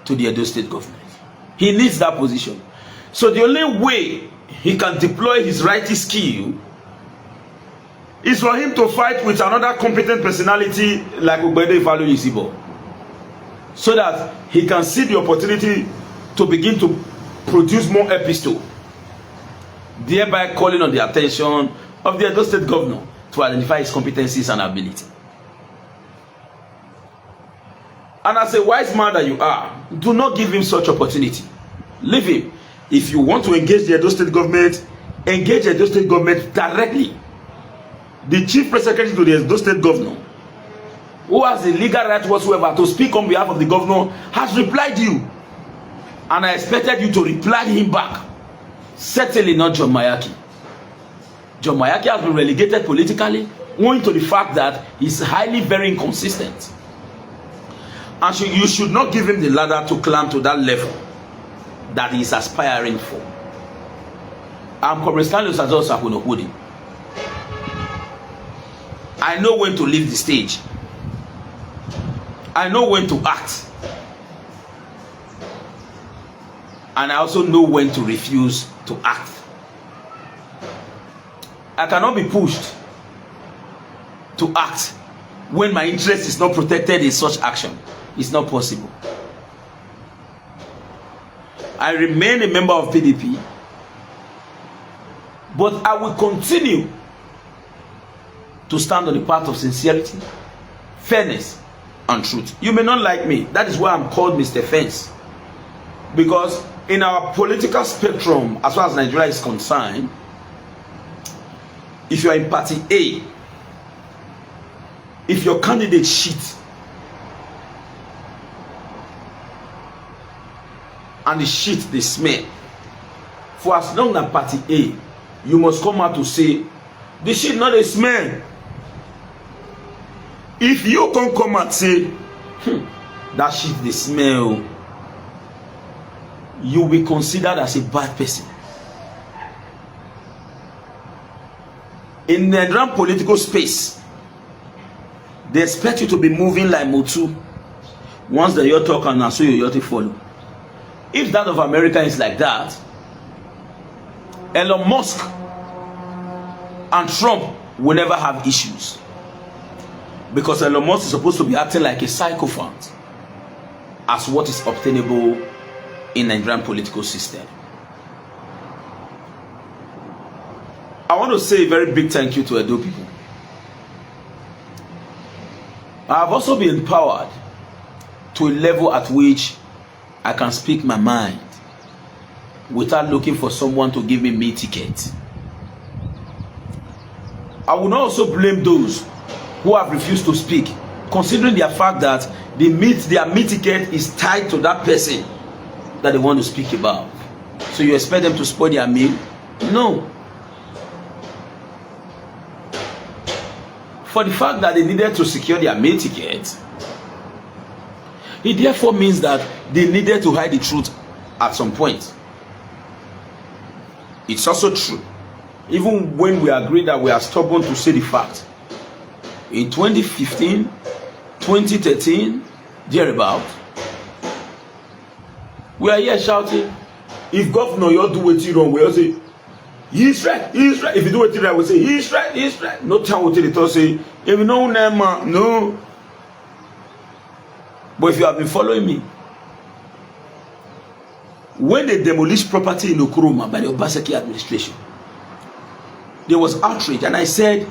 to the Edo State government. He needs that position. So the only way he can deploy his writing skill is for him to fight with another competent personality like Ubede Ifale Isibo, so that he can see the opportunity to begin to produce more epistle, thereby calling on the attention of the Edo State governor to identify his competencies and ability. And as a wise man that you are, do not give him such opportunity. Leave him. If you want to engage the Edo State government, engage the Edo State government directly. The chief press secretary to the Edo State governor, who has the legal right whatsoever to speak on behalf of the governor, has replied you. And I expected you to reply him back. Certainly not John Mayaki. John Mayaki has been relegated politically, owing to the fact that he's highly very inconsistent. And you should not give him the ladder to climb to that level that he is aspiring for. I'm Comrade Stanley. I know when to leave the stage. I know when to act. And I also know when to refuse to act. I cannot be pushed to act when my interest is not protected in such action. It's not possible. I remain a member of PDP, but I will continue to stand on the path of sincerity, fairness, and truth. You may not like me. That is why I'm called Mr. Fence. Because in our political spectrum, as far as Nigeria is concerned, if you are in party A, if your candidate cheats and the shit they smell, for as long as party A, you must come out to say the shit not a smell. If you can come and say that shit they smell, you will be considered as a bad person. In the Nigerian political space, they expect you to be moving like Motu. Once the you talk and so you to follow. If that of America is like that, Elon Musk and Trump will never have issues. Because Elon Musk is supposed to be acting like a sycophant as what is obtainable in Nigerian political system. I want to say a very big thank you to Edo people. I have also been empowered to a level at which I can speak my mind without looking for someone to give me ticket. I will not also blame those who have refused to speak, considering the fact that their meat ticket is tied to that person that they want to speak about. So you expect them to spoil their meal? No. For the fact that they needed to secure their meal ticket, it therefore means that they needed to hide the truth at some point. It's also true, even when we agree that we are stubborn to say the fact. In 2015, 2013, thereabout, we are here shouting, if governor you do what you wrong, we all say, he's right, he's right. If you do what you right, we say, he's right, he's right. No time we tell it all say, if you know name, no. But if you have been following me, when they demolished property in Okuroma by the Obaseki administration, there was outrage, and I said,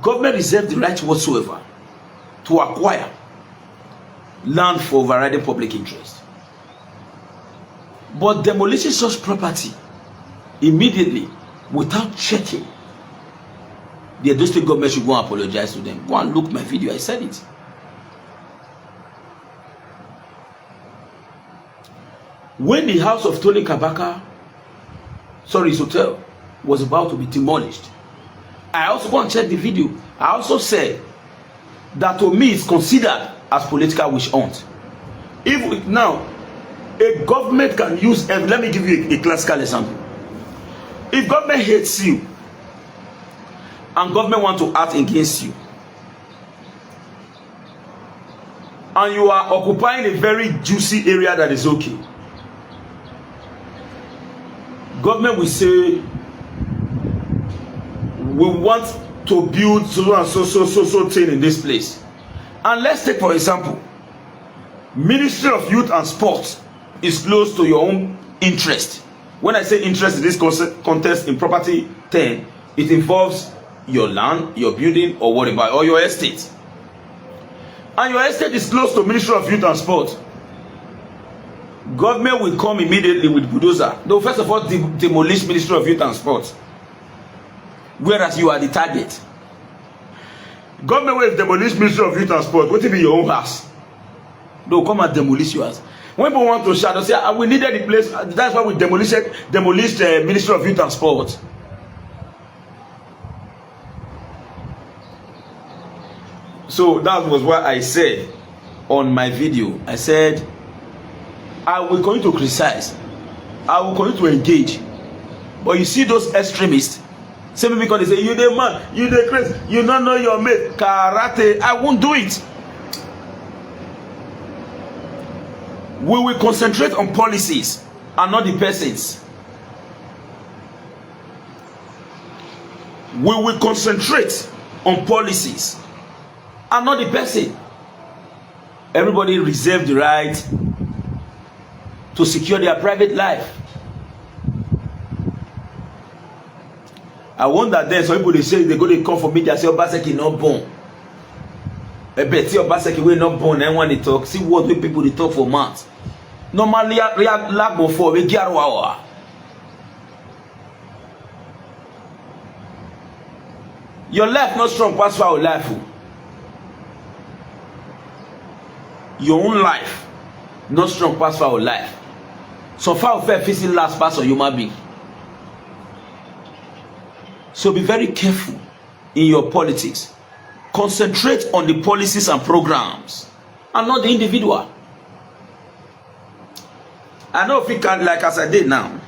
government reserves the right whatsoever to acquire land for overriding public interest. But demolishing such property immediately without checking the Edo State government should go and apologize to them. Go and look my video, I said it. When the house of Tony Kabaka, his hotel, was about to be demolished, I also go and check the video. I also said that to me is considered as political witch hunt. If now a government can use, let me give you a classical example. If government hates you and government want to act against you, and you are occupying a very juicy area that is okay, government will say, we want to build so and so thing in this place. And let's take for example, Ministry of Youth and Sports is close to your own interest. When I say interest in this contest in property 10, it involves your land, your building, or whatever, or your estate. And your estate is close to Ministry of Youth and Sport. Government will come immediately with bulldozer. They will first of all demolish Ministry of Youth and Sport, whereas you are the target. Government will demolish Ministry of Youth and Sport. What if be your own house? They will come and demolish yours. When people want to shout, they say, we needed the place. That's why we demolished the Ministry of Youth and Sport. So that was what I said on my video. I said, I will continue to criticize. I will continue to engage. But you see those extremists, say me because they say, you the man, you the crazy, you don't know your mate, karate, I won't do it. We will concentrate on policies and not the persons. We will concentrate on policies and not the person. Everybody reserve the right to secure their private life. I wonder then some people they say they go to come for media say Obaseki not born. I bet you Obaseki we not born and when they talk, see what we people they talk for months. Normally lag before we get our. Your life not strong pass for our life. Your own life not strong pass for our life. So far fair facing last pass on human being. So be very careful in your politics. Concentrate on the policies and programs and not the individual. I know if you can, like as I did now,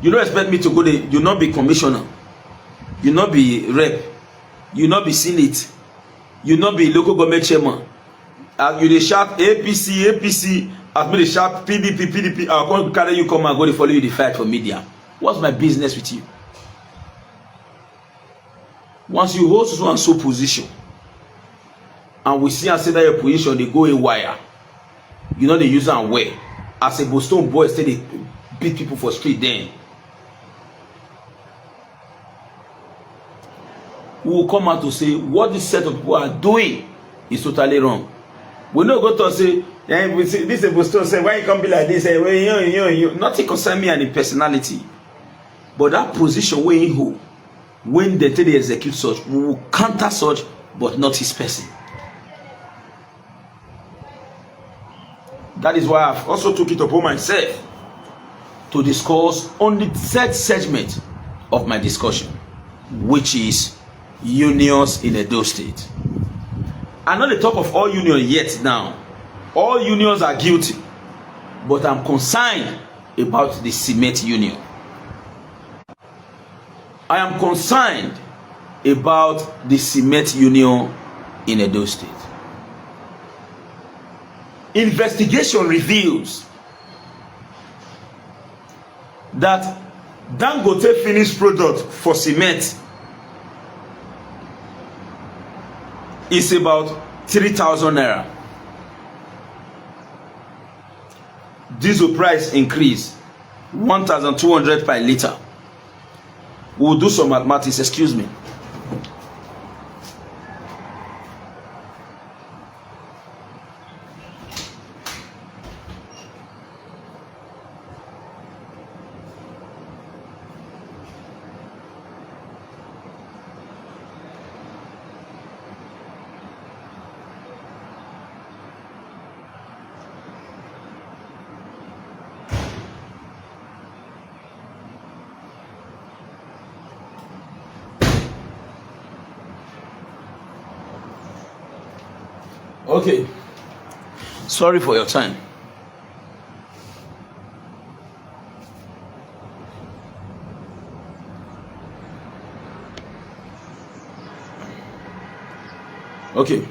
you don't expect me to go there, you not be commissioner, you not be rep, you not be senate, you not be local government chairman. You dey shout APC, as me dey shout PDP, I'll come carry you come and go to follow you the fight for media. What's my business with you? Once you hold so and so position, and we see and say that your position they go a wire, you know they use and wear. As a Boston boy, say they beat people for street then. We will come out to say what this set of people are doing is totally wrong. We no go to say, we see this is Boston say why you can't be like this? Well, nothing concern me and the personality, but that position where he hold. When they tell they execute such, we will counter such, but not his person. That is why I've also took it upon myself to discuss on the third segment of my discussion, which is unions in Edo State. I'm not the talk of all unions yet now. All unions are guilty, but I'm concerned about the cement union. I am concerned about the cement union in Edo State. Investigation reveals that Dangote finished product for cement is about 3,000 naira. Diesel price increase 1,200 per liter. We'll do some mathematics, excuse me. Okay. Sorry for your time. Okay.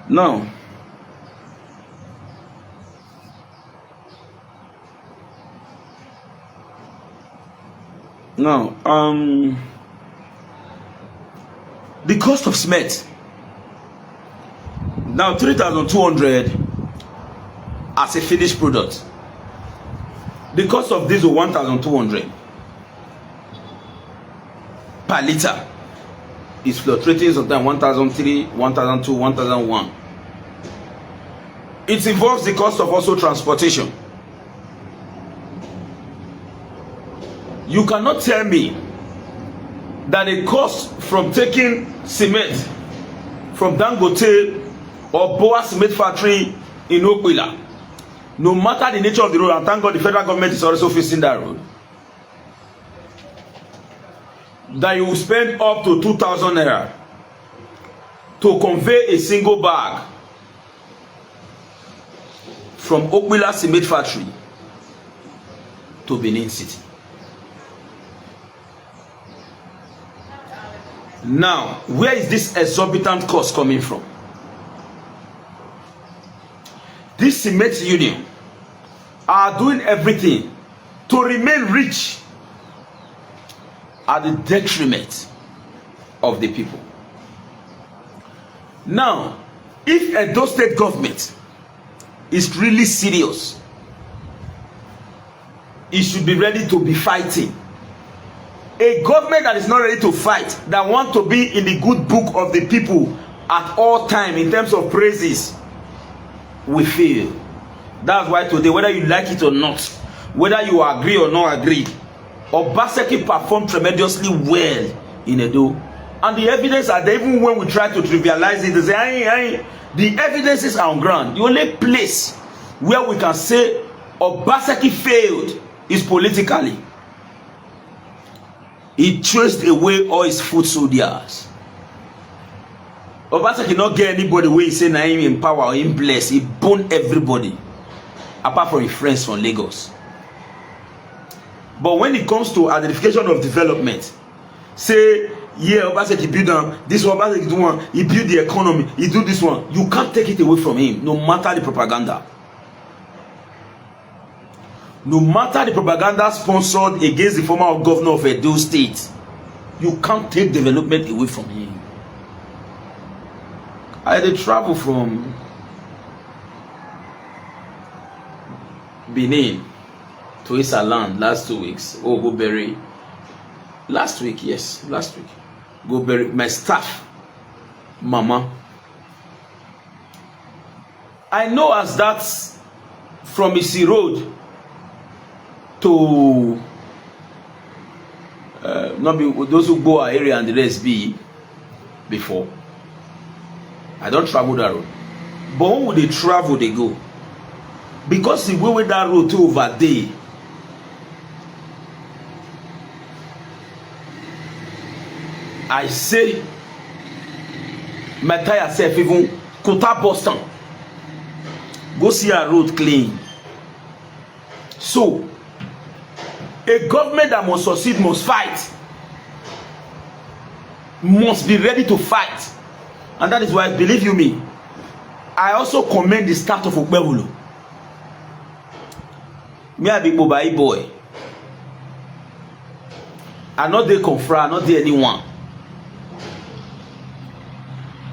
Now, the cost of cement. Now 3,200 as a finished product. The cost of diesel 1,200 per liter. Is fluctuating sometimes 1,003, 1,002, 1,001. It involves the cost of also transportation. You cannot tell me that the cost from taking cement from Dangote or Boa Cement Factory in Okwila, no matter the nature of the road, and thank God the federal government is also facing that road, that you will spend up to 2,000 naira to convey a single bag from Okwila Cement Factory to Benin City. Now, where is this exorbitant cost coming from? This cement union are doing everything to remain rich at the detriment of the people. Now, if Edo State government is really serious, it should be ready to be fighting. A government that is not ready to fight, that want to be in the good book of the people at all time in terms of praises, will fail. That's why today, whether you like it or not, whether you agree or not agree, Obaseki performed tremendously well in Edo. And the evidence are there. Even when we try to trivialize it, they say, the evidences are on ground. The only place where we can say Obaseki failed is politically. He chased away all his foot soldiers. Obaseki not get anybody where he say na him in power or him bless. He burned everybody, apart from his friends from Lagos. But when it comes to identification of development, say, yeah, Obaseki build on this one, Obaseki do one, he build the economy, he do this one. You can't take it away from him, no matter the propaganda. No matter the propaganda sponsored against the former governor of Edo State, you can't take development away from him. I had to travel from Benin to Isaland last 2 weeks. Oh, go bury. Last week, yes, last week. Go bury my staff, Mama. I know as that's from Isi Road to not be those who go our area and the rest be before. I don't travel that road. But when would they travel, they go. Because the way with that road to over there, I say my tire self even Kota Boston. Go see a road clean. So a government that must succeed must fight. Must be ready to fight. And that is why, believe you me, I also commend the start of Okpebulu. Me a big Bobai boy. I not dey confront, I not dey anyone.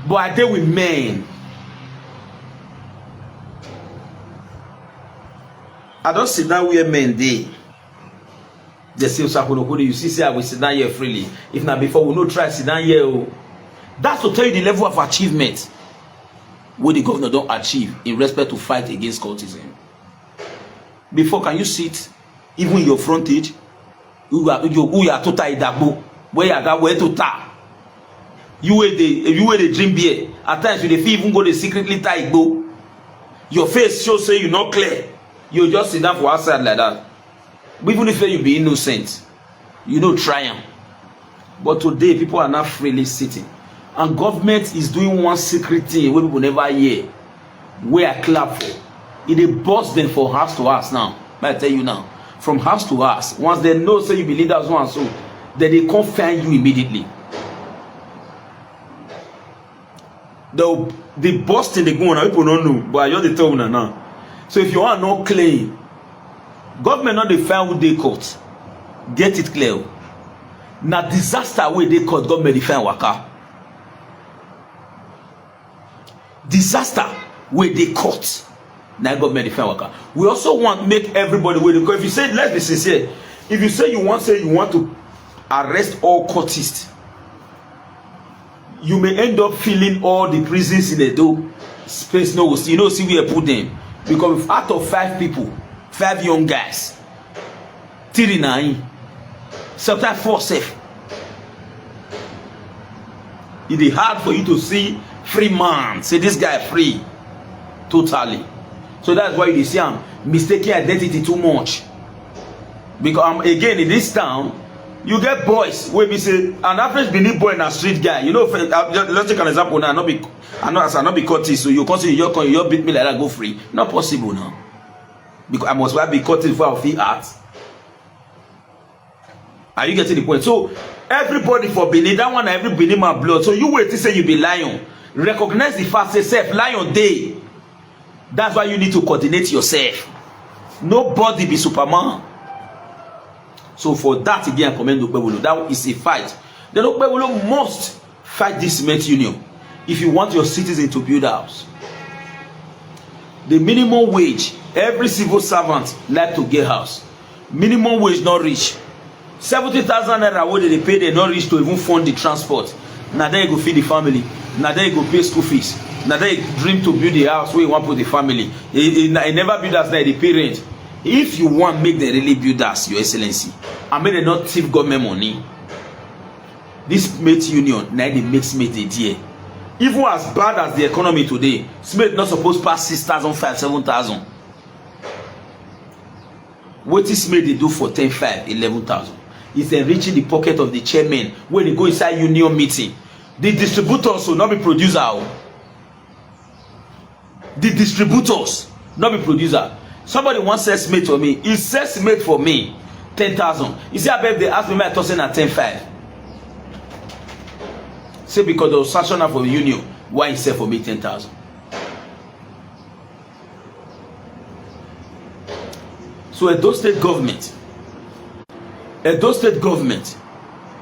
But I dey with men. I don't sit down where men dey. They say, you see, say I will sit down here freely. If not before, we no try sit down here. Oh. That's to tell you the level of achievement where the governor don't achieve in respect to fight against cultism. Before, can you sit even in your frontage? You are total idagbo. Where you are where to ta. You wear the dream beer. At times you feel even go to secretly tie igbo. Your face shows say you not clear. You just sit down for outside like that. But even if you be innocent, you know triumph. But today people are not freely sitting. and government is doing one secret thing wey people never hear, wey I clap for. E dey burst them for house to house now. May I tell you now, from house to house, once they know say you be leader so and so, then they come find you immediately. The busting they go on, people don't know, but I just dey tell you now. So if you want not claim, government not dey find who they caught. Get it clear. Na disaster wey dey caught, government dey find waka. Disaster wey dey caught, na government dey find waka. We also want make everybody wey, because if you say, let's be sincere, if you say you want to arrest all cultists, you may end up filling all the prisons in Edo space. No, you know, see where put them, because if out of 5 people, 5 young guys, 39, sometimes 4 safe, it is hard for you to see free man say this guy free totally. So that's why you see him mistaking identity too much, because again in this town you get boys wey be say an average Benin boy na street guy. You know, let's take an example now. I not be cultist, so you consider you beat me like that, go free. Not possible now, because I must be cultist before I feel art. Are you getting the point? So everybody for Benin, that one every Benin man blood. So you wait to say you be lion. Recognize the fact say self lion day. That's why you need to coordinate yourself. Nobody be Superman. So for that again, I commend Okpebolo. That is a fight. Then Okpebolo must fight this cement union if you want your citizens to build a house. The minimum wage, every civil servant like to get house. Minimum wage not reach. 70,000 naira what they pay, they not reach to even fund the transport. Now then you go feed the family. Now then you go pay school fees. Now then you dream to build the house where you want to put the family. It never build as the parent. If you want make them really build us, Your Excellency, and make them not thief government money, this mate union now they make Smith a dear. Even as bad as the economy today, Smith not supposed to pass 6,000, 7,000. What is Smith they do for 10,500, 11,000? It's enriching the pocket of the chairman when they go inside union meeting. The distributors will not be producer. The distributors not be producer. Somebody once says mate for me. He says mate for me 10,000. You see, I bet they ask me my tossing at 10,500. Say because the sanction for the union, why he said for me 10,000. So Edo State government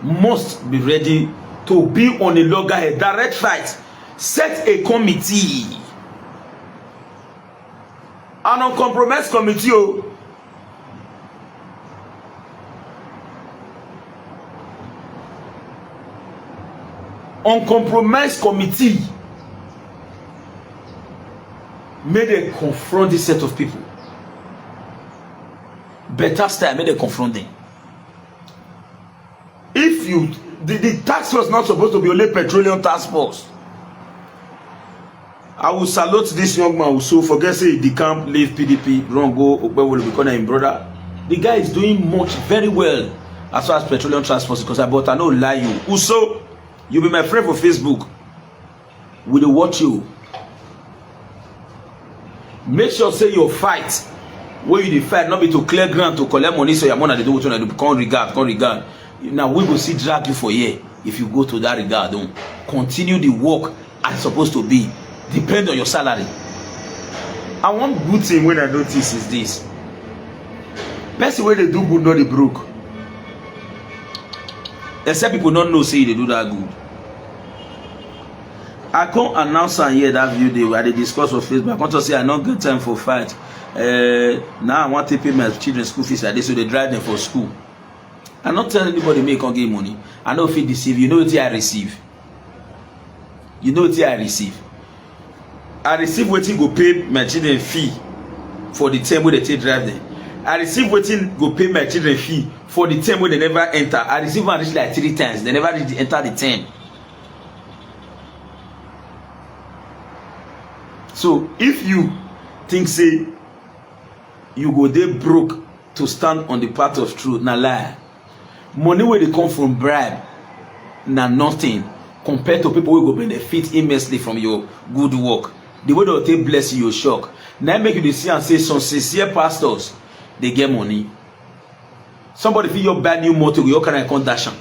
must be ready to be on a loggerhead, direct fight, set a committee. An uncompromised committee. Uncompromised committee. May they confront this set of people. Better style, may they confront them. If you, the task force not supposed to be only petroleum task force. I will salute this young man who so forget say the camp leave PDP, wrong go Okpebolo because him brother. The guy is doing much very well as far as petroleum transport because I no lie you. Also, you be my friend for Facebook. We dey watch you. Make sure say your fight where you dey fight not be to clear ground to collect money so your money they do what you do. Come regard. Now we go see drag you for here if you go to that regard. Don't continue the work as supposed to be. Depend on your salary. And one good thing when I notice is this: person when they do good, not they broke. Except people don't know say they do that good. I can't announce and hear that video where they discuss on Facebook. I want to say I don't get time for fight. Now I want to pay my children's school fees like this, so they drive them for school. I'm not telling anybody make on get money. I know if it deceive. You know what I receive. You know what I receive. I receive wetin go pay my children fee for the term where they take drive them. I receive wetin go pay my children fee for the term where they never enter. I receive one reach like 3 times. They never enter the term. So if you think say you go there broke to stand on the path of truth, na lie. Money where they come from bribe, na nothing compared to people who go benefit immensely from your good work. The way they take bless you, shock. Now make you dey see and say some sincere pastors they get money. Somebody feel your bad new motor with your kind of condition.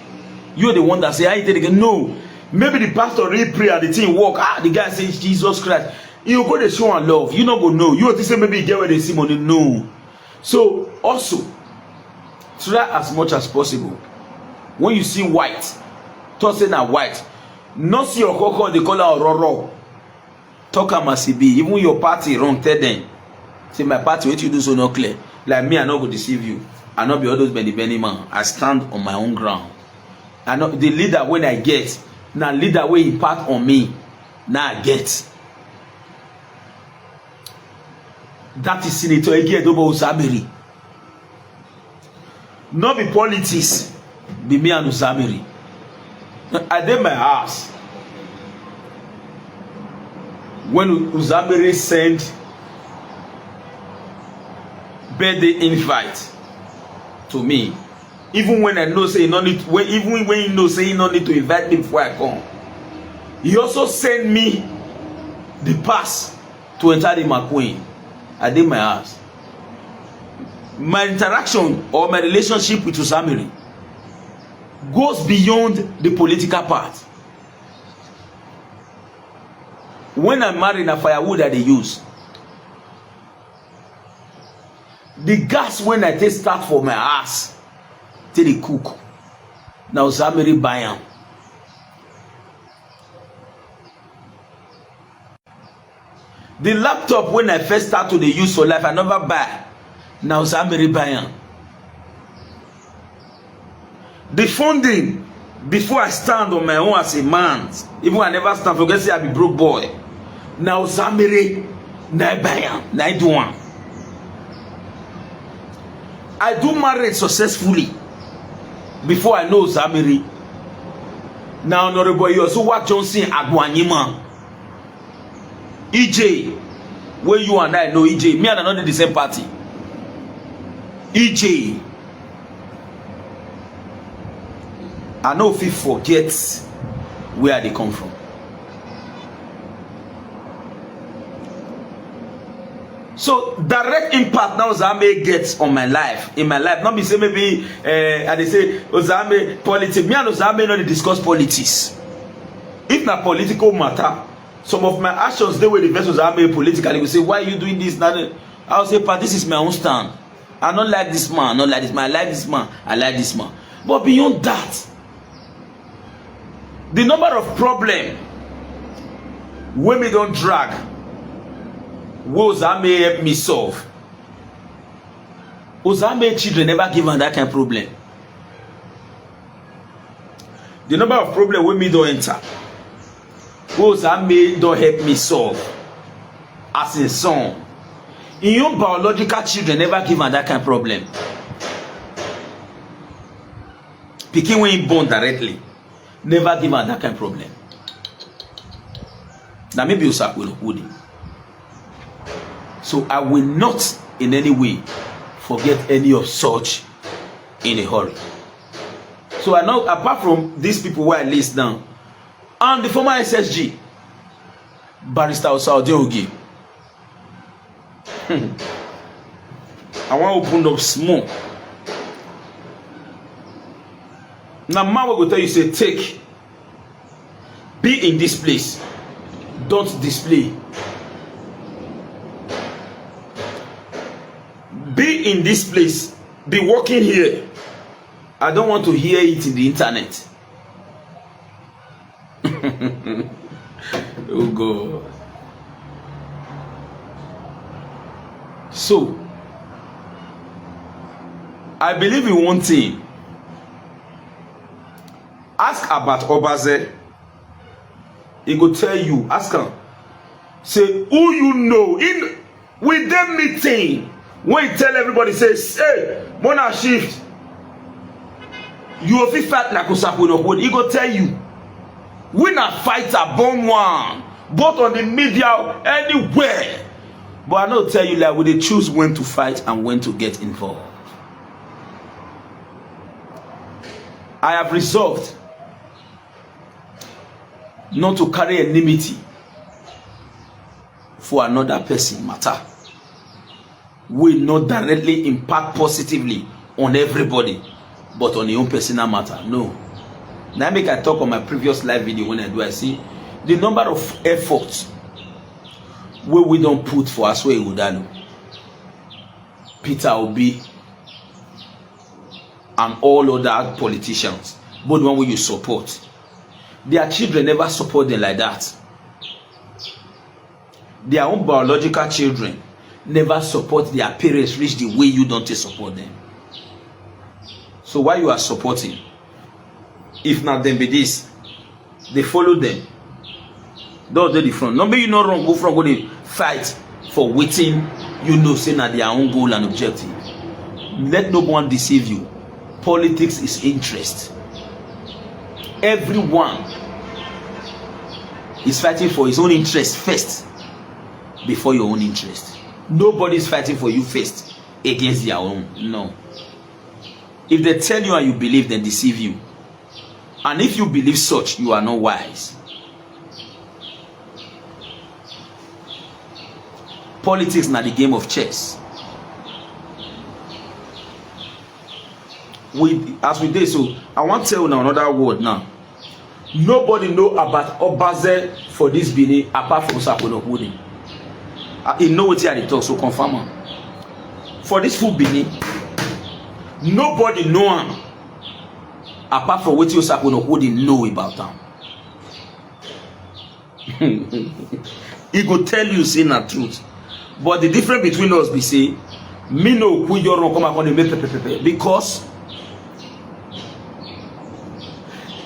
You're the one that say, I did again. No. Maybe the pastor really pray and the thing work. The guy says Jesus Christ. You go to show and love. You not go know. You want to say maybe you get where they see money. No. So also try as much as possible. When you see white, talk say na white. Not see your cocoa, they call her Roro. Talk must be. Even your party wrong, tell them. Say my party, what you do so not clear. Like me, I not go deceive you. I not be all those Benny man. I stand on my own ground. I know the leader when I get. Now leader will impact on me. Now I get. That is Senator Ege Edobo Uzaberi. Not be politics. Be me and Uzaberi. I did my house. When Uzaberi sent birthday invite to me, even when I know say he no need, even when he know say he no need to invite me before I come, he also send me the pass to enter the McQueen. I did my house. My interaction or my relationship with Uzaberi goes beyond the political part. When I'm married, a firewood that they use. The gas when I take start for my house, till they cook. Now Uzaberi buy am. The laptop when I first start to the use for life, I never buy. Now Uzaberi buy am. The funding before I stand on my own as a man, even I never stand for, say I be broke boy. Now Uzaberi, now I buy am, now I do one. I do marriage successfully before I know Uzaberi. Now honorable, you also work Johnson Agwanyima. EJ, where you and I know EJ, me and I know the same party. EJ, I know if you forget where they come from. So direct impact now Uzaberi gets on my life, in my life. Not be say maybe and they say Uzaberi politics. Me and Uzaberi not discuss politics. If na political matter, some of my actions they will invest Uzaberi politically. We say, why are you doing this? I'll say, but this is my own stand. I don't like this man, I don't like this man, I like this man, I like this man. But beyond that, the number of problems when we don't drag, what Uzaberi help me solve. Uzaberi children never given that kind of problem. The number of problems when me don't enter, what Uzaberi don't help me solve as a son. In your biological children never given that kind of problem. Pikin when you born directly, never given that kind of problem. Now maybe Oshiomhole. So I will not in any way forget any of such in a hurry. So I know apart from these people who I list down, and the former SSG, Barrister Oshiomhole. I want to open up small. Now man will tell you, say, take, be in this place, don't display. Be in this place, be working here. I don't want to hear it in the internet. Oh God. So I believe in one thing. Ask about Obazee. He go tell you, ask him, say who you know in with them meeting. When you tell everybody, says, hey, Mona shift, you will feel fat like Oshiomhole. He go tell you, we not fighter, born one, both on the media, anywhere. But I don't tell you like we choose when to fight and when to get involved. I have resolved not to carry enmity for another person matter will not directly impact positively on everybody, but on your own personal matter. No. Now make I talk on my previous live video when I see the number of efforts where we don't put for Aswe Ighodalo, Peter Obi, and all other politicians, both one way you support. Their children never support them like that. Their own biological children never support their parents reach the way you don't support them. So why you are supporting? If not them be this, they follow them. Don't do the front. Number you not wrong, go from go they fight for waiting, you know, saying that their own goal and objective. Let no one deceive you. Politics is interest. Everyone is fighting for his own interest first before your own interest. Nobody is fighting for you first against their own. No. If they tell you and you believe, then deceive you. And if you believe such, you are not wise. Politics is not the game of chess. As we did so, I want to tell you now another word now. Nobody know about Obazee for this Benin apart from Oshiomhole. He know what he talk, so confirm. For this full Benin, nobody know him apart from what Oshiomhole know about him. He go tell you say na truth. But the difference between us be say, me no who you come upon the because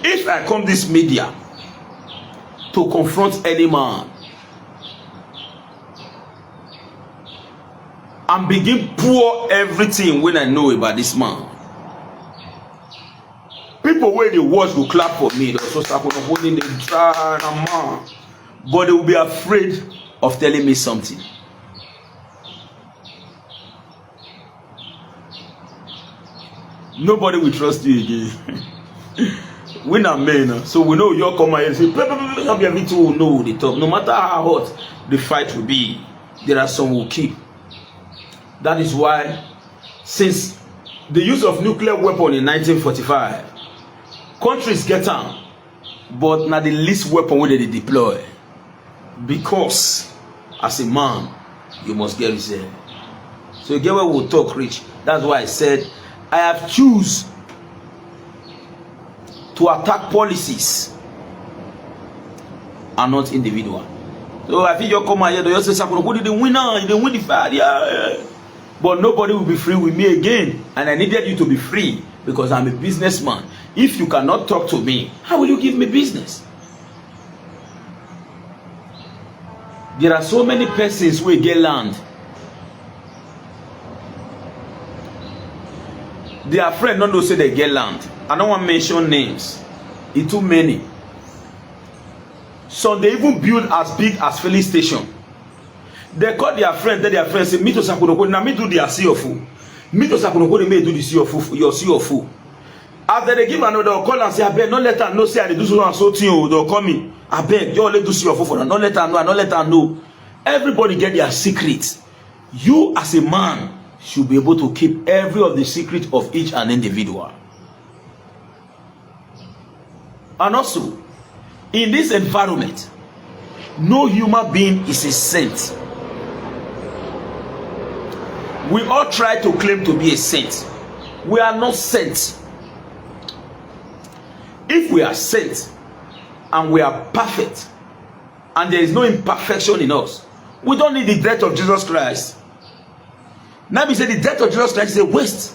if I come this media to confront any man and begin pour everything when I know about this man, people when they watch will clap for me. They'll also start holding the dry man, but they will be afraid of telling me something. Nobody will trust you again. We not men, so we know you're coming and say, everything will know the top. No matter how hot the fight will be, there are some who keep. That is why, since the use of nuclear weapon in 1945, countries get on, but not the least weapon where they deploy. Because, as a man, you must get reserved. So you get where we'll talk rich. That's why I said, I have choose to attack policies and not individual. So I think you come here, you say, "Who did the winner? You didn't win the fight." Yeah. But nobody will be free with me again, and I needed you to be free because I'm a businessman. If you cannot talk to me, how will you give me business? There are so many persons who get land. Their friend don't know say they get land. I don't want to mention names. It's too many. So they even build as big as filling station. They call their friend, then their friend say, "Me to Sakunoko, now me do the CFO. Me to Sakunoko, they may do the CFO, your CFO." After they give another call and say, "I beg, not let her know say I do so and so thing." They'll call me. "I beg, you only do CFO for them. Not let her know. Not let her know." Everybody get their secrets. You as a man should be able to keep every of the secret of each and individual. And also, in this environment, no human being is a saint. We all try to claim to be a saint. We are not saints. If we are saints and we are perfect and there is no imperfection in us, we don't need the death of Jesus Christ. Now we say the death of Jesus Christ is a waste.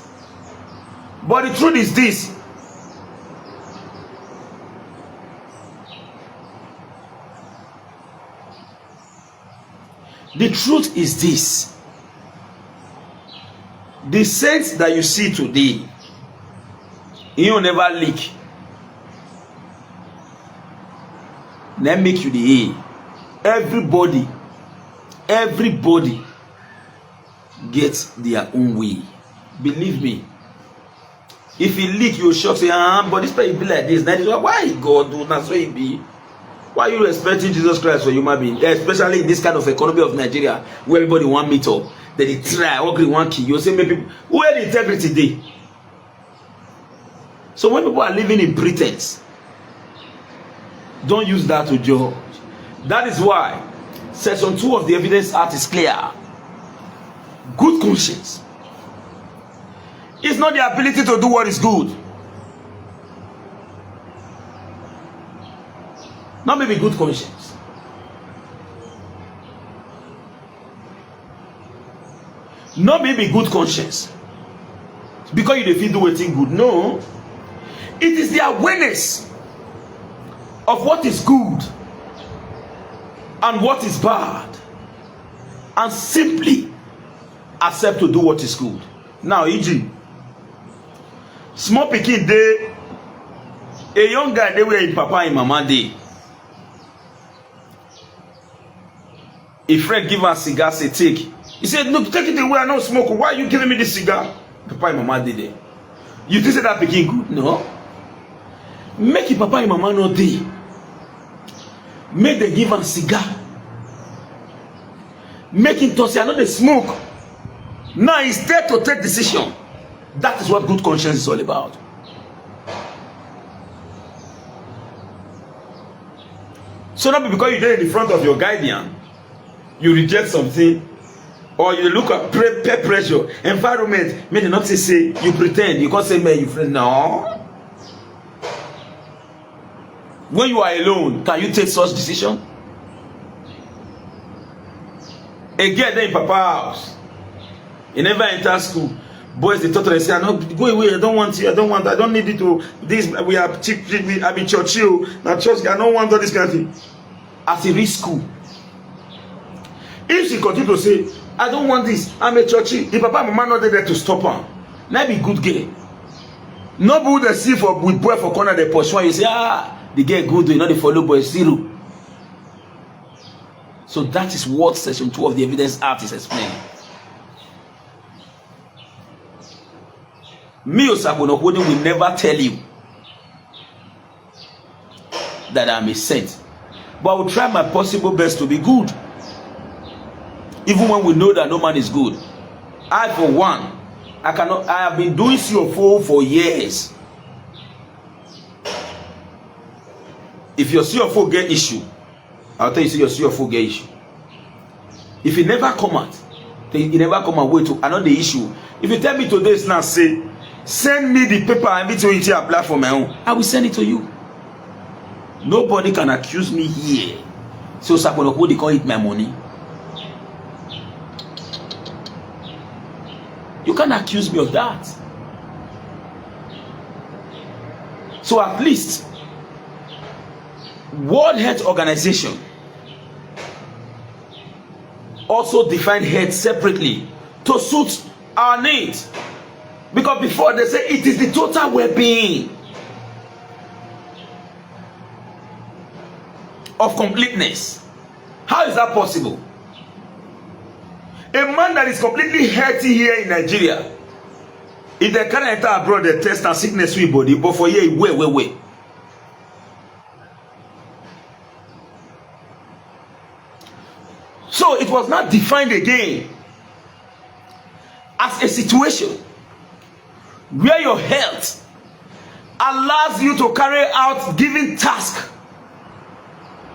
But the truth is this. The truth is this. The saints that you see today, he will never leak. Let me make you the A. Everybody gets their own way. Believe me. If he leak, you shock say, but this person be like this. That is why God do not so he be. Why are you respecting Jesus Christ for human being, especially in this kind of economy of Nigeria where everybody want meet up, then they try, agree one key. You say, maybe people, where the integrity dey? So when people are living in pretense, don't use that to judge. That is why section 2 of the Evidence Act is clear. Good conscience is not the ability to do what is good. Not maybe good conscience. Not maybe good conscience. Because you dey fit do wetin good. No. It is the awareness of what is good and what is bad, and simply accept to do what is good. Now, e.g., small pikin dey, a young guy dey where him papa and mama dey. A friend give am cigar, say take. He said, "Look, take it away. I don't smoke. Why are you giving me this cigar?" Papa and mama dey there. You think say that pikin good? No. Make your papa and mama no dey. Make them give am cigar. Make him talk say, "I know they smoke." Now he's there to take decision. That is what good conscience is all about. So not because you're there in the front of your guardian, you reject something, or you look at peer pressure, environment, may they not say you pretend, you can't say, "Man, you friend." No. When you are alone, can you take such decision? A girl there in papa house, he never enter school. Boys they talk to her, say, "I no go away, I don't want you, I don't need you to this, we are cheap, I be church you, now church, I don't want all this kind of thing." As he reach school, if she continue to say, "I don't want this, I'm a churchy," the papa and mama not there to stop her. Now be good girl. No be they see for with boy for corner they pursue you say, the girl good, you know they follow boy zero. So that is what section 2 of the Evidence Act is explaining. Me Osakwonokwo will never tell you that I'm a saint, but I will try my possible best to be good, even when we know that no man is good. I, for one, I have been doing CFO for years. If your CFO get issue, I'll tell you, your CFO get issue. If it never come out, then it never come away to another issue. If you tell me today now, say, "Send me the paper and everything you apply for my own," I will send it to you. Nobody can accuse me here. So Saponoko, they can't eat my money. You can't accuse me of that. So at least World Health Organization also define health separately to suit our needs. Because before they say it is the total well-being of completeness. How is that possible? A man that is completely healthy here in Nigeria, if they can't enter abroad, they test and sickness with body, but for here, wait. So it was not defined again as a situation where your health allows you to carry out given task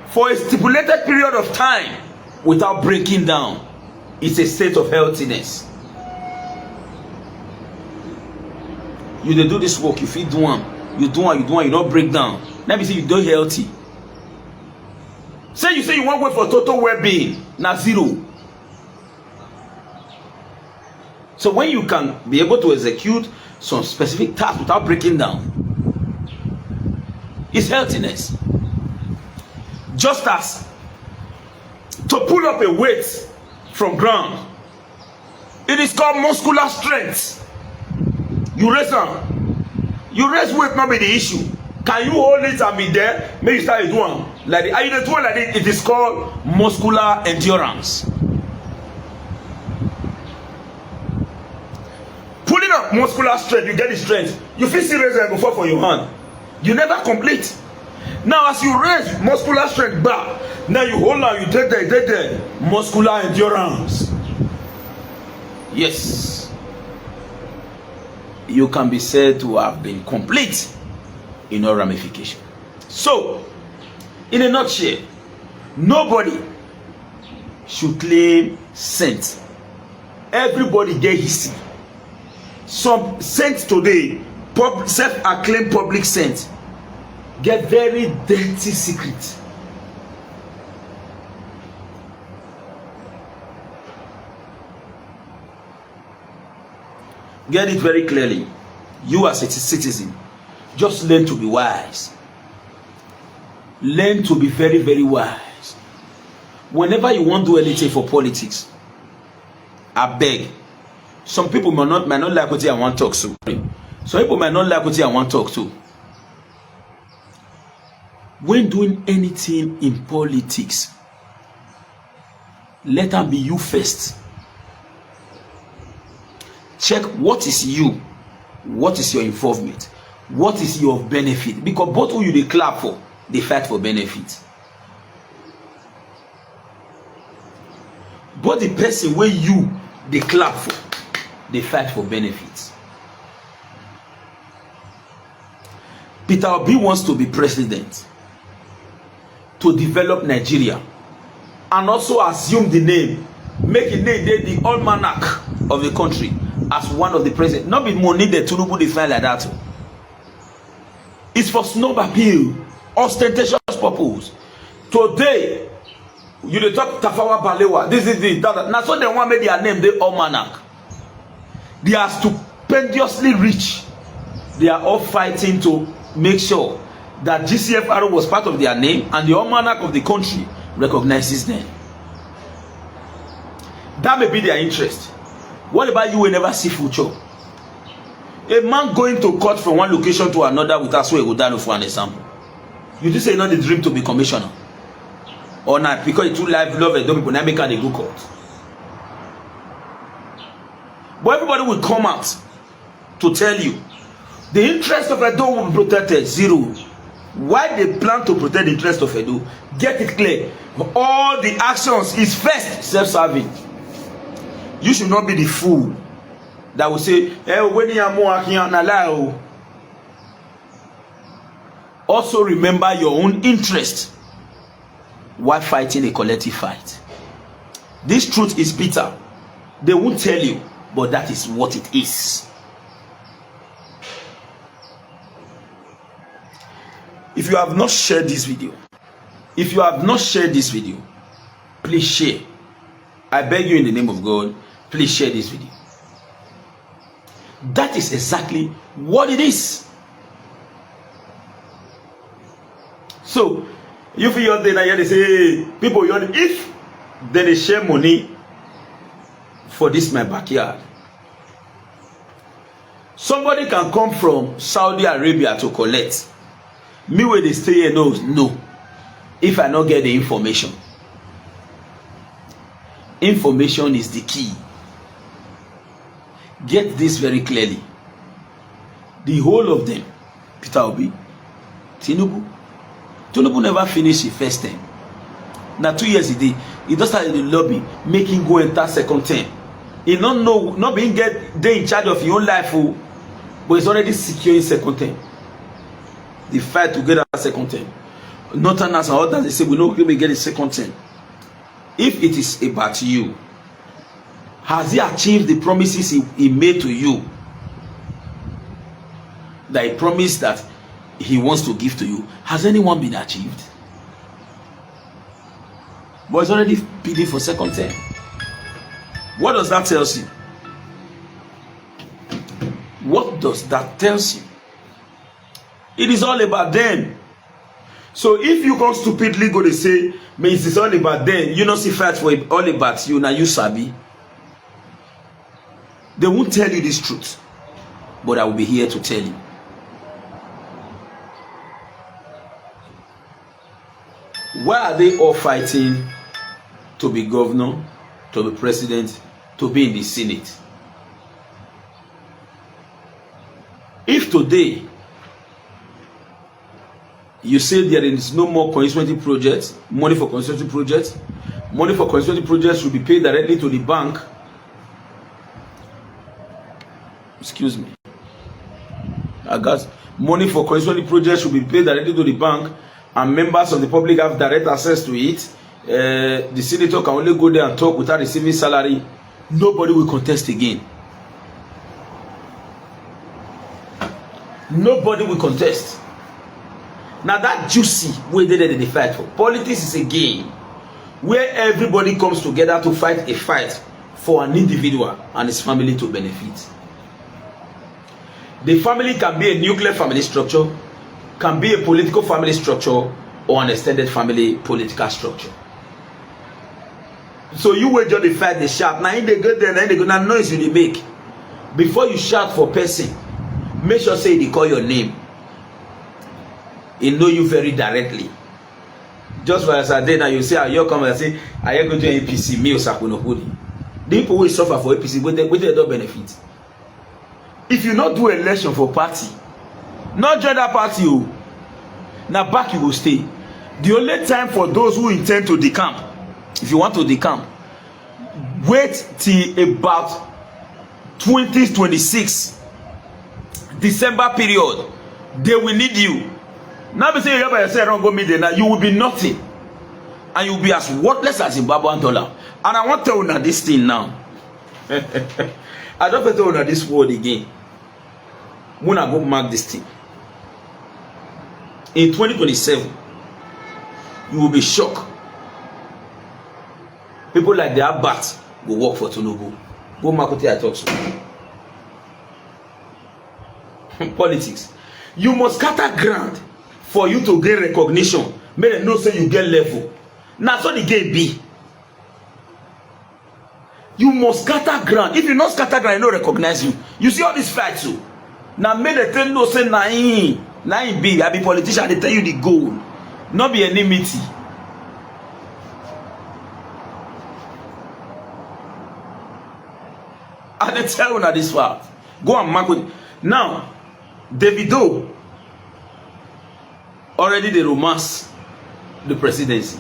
for a stipulated period of time without breaking down. It's a state of healthiness. You dey do this work, you fit do one, you not break down. Let me say you don't healthy. Say you want wait for total well-being, now zero. So when you can be able to execute some specific task without breaking down, it's healthiness. Just as to pull up a weight from ground, it is called muscular strength. You raise weight, not be the issue. Can you hold it and be there? Maybe you start doing like the, are you doing like it? It is called muscular endurance. Pulling up muscular strength, you get the strength. You feel serious and go fall for your hand. You never complete. Now as you raise muscular strength back, now you hold on, you take there, muscular endurance. Yes, you can be said to have been complete in all ramification. So, in a nutshell, nobody should claim saint. Everybody get history. Some saints today, self-acclaimed public saints, get very dirty secret. Get it very clearly. You as a citizen, just learn to be wise. Learn to be very, very wise. Whenever you want to do anything for politics, I beg. Some people might not like what I want to talk to. Some people might not like what I want to talk to. When doing anything in politics, let them be you first. Check what is you, what is your involvement, what is your benefit. Because both who you dey clap for, they fight for benefit. But the person where you dey clap for, they fight for benefits. Peter Obi wants to be president, to develop Nigeria, and also assume the name, make it the almanac of the country as one of the president. Not be money that Tinubu define like that. It's for snob appeal, ostentatious purpose. Today, you dey talk Tafawa Balewa. This is the that. Now so they want make their name the almanac. They are stupendously rich. They are all fighting to make sure that GCFR was part of their name and the almanac of the country recognizes them. That may be their interest. What about you will never see future? A man going to court from one location to another with us, go down for an example. You just say not the dream to be commissioner. Or not because it's too life love and don't people now make a go court. But everybody will come out to tell you the interest of Edo will be protected. Zero. Why they plan to protect the interest of Edo? Get it clear. All the actions is first self-serving. You should not be the fool that will say, "Hey, when you are more here, also remember your own interest while fighting a collective fight." This truth is bitter. They won't tell you, but that is what it is. If you have not shared this video, please share. I beg you in the name of God, please share this video. That is exactly what it is. So, you feel your day now, they say, hey, people, if they share money for this my backyard, somebody can come from Saudi Arabia to collect. Me where they stay here knows no. If I not get the information. Information is the key. Get this very clearly. The whole of them, Peter Obi, Tinubu never finished the first term. Now 2 years he just started the lobby, making go enter second term. He not being they in charge of your own life, but he's already securing second term. They fight to get a second term. Northerners and others, they say we know we may get a second term. If it is about you, has he achieved the promises he made to you? That he promised that he wants to give to you. Has anyone been achieved? But he's already bidding for second term. What does that tell you? What does that tell you? It is all about them. So if you come stupidly go to say, means it's all about them, you know, see fight for all about you, now you sabi. They won't tell you this truth, but I will be here to tell you. Why are they all fighting to be governor, to be president, to be in the Senate? If today You say there is no more constituency projects, money for constituency projects. Money for constituency projects should be paid directly to the bank. Excuse me. I got money for constituency projects should be paid directly to the bank, and members of the public have direct access to it. The senator can only go there and talk without receiving salary. Nobody will contest again. Nobody will contest. Now that juicy way they fight for. Politics is a game where everybody comes together to fight a fight for an individual and his family to benefit. The family can be a nuclear family structure, can be a political family structure, or an extended family political structure. So you will just fight the shout. Now they go there, they go now noise you make. Before you shout for person, make sure say they call your name. He know you very directly. Just for as I did now, you say, you come and say, I am going to APC, me or Sakunokudi. The people will suffer for APC, but they don't benefit. If you not do election for party, not join that party, now back you will stay. The only time for those who intend to decamp, if you want to decamp, wait till about 2026 December period. They will need you. Now be say you by yourself don't go meet them, now you will be nothing, and you will be as worthless as Zimbabwean dollar. And I want to tell you this thing now. I don't tell you this word again. When I go mark this thing in 2027, you will be shocked. People like the ALBERT will work for Tinubu. Go mark what I talk so. Politics. You must scatter ground for you to gain recognition. Make them know say you get level. Now so the game be. You must scatter ground. If you not scatter ground, they don't recognize you. You see all these fights too. Now make the tell no say nine be. I be politician. They tell you the goal, not be enmity. And they tell you this fact. Go and mark with. Now, Davido already they romance the presidency.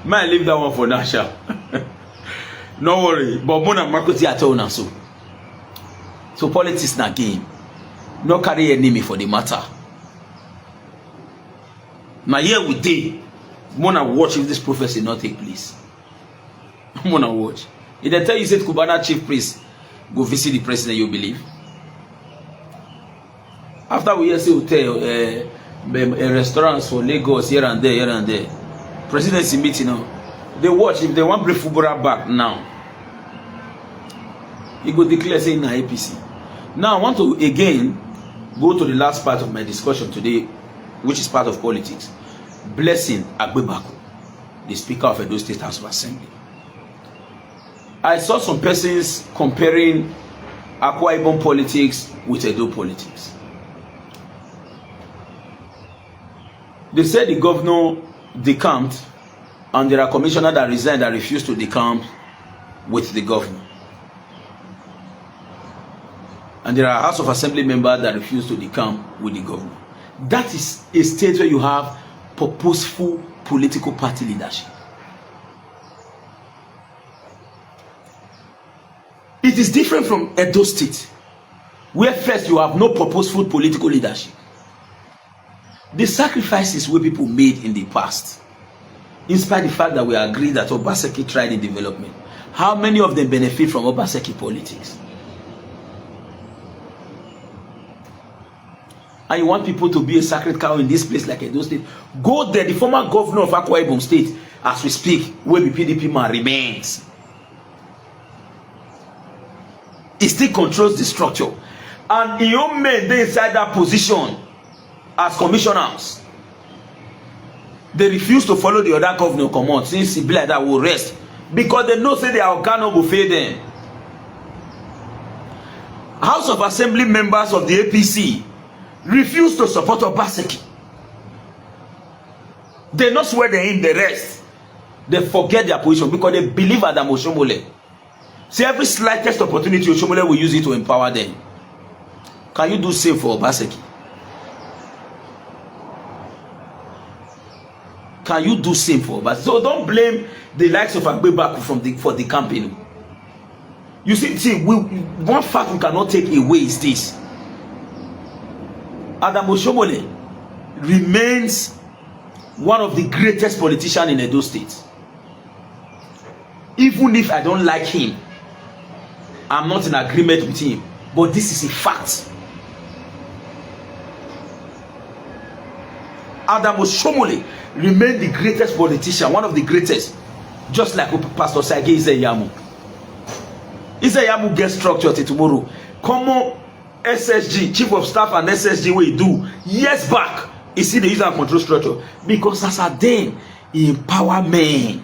May I leave that one for Nasha? No worry. But Mona Marcoti at all now so. So politics na game. No carry enemy for the matter. Now here we day. Mona watch if this prophecy not take place. Mona watch. If they tell you said Kubana chief priest go visit the president, you believe? After we hear say hotel, restaurants for Lagos here and there, presidency meeting now. They watch if they want bring footballer back now. He go declare saying na APC. Now I want to again go to the last part of my discussion today, which is part of politics. Blessing Agbebaku, the Speaker of Edo State House of Assembly. I saw some persons comparing Akwa Ibom politics with Edo politics. They said the governor decamped, and there are commissioners that resigned that refused to decamp with the governor. And there are House of Assembly members that refuse to decamp with the governor. That is a state where you have purposeful political party leadership. It is different from Edo State, where first you have no purposeful political leadership. The sacrifices where people made in the past, in spite of the fact that we agree that Obaseki tried in development, how many of them benefit from Obaseki politics? And you want people to be a sacred cow in this place like Edo State? Go there. The former governor of Akwa Ibom State, as we speak, where the PDP man remains, he still controls the structure. And he only made they inside that position as commissioners. They refuse to follow the other governor command since he be like that will rest. Because they know say their organo will fail them. House of Assembly members of the APC refuse to support Obaseki. They not swear they in the rest. They forget their position because they believe Adam Oshiomhole. See, every slightest opportunity Oshiomhole will use it to empower them. Can you do same for Obaseki? can you do same for Obaseki? So don't blame the likes of Agbebaku for the campaign. You see, one fact we cannot take away is this: Adam Oshiomhole remains one of the greatest politicians in Edo State. Even if I don't like him, I'm not in agreement with him, but this is a fact. Adam Oshiomhole remained the greatest politician, one of the greatest, just like Pastor Sage Izeyamu. Izeyamu gets structured till tomorrow. Common SSG, Chief of Staff and SSG, what he do years back, you see the user and control structure. Because as a then, he empower men.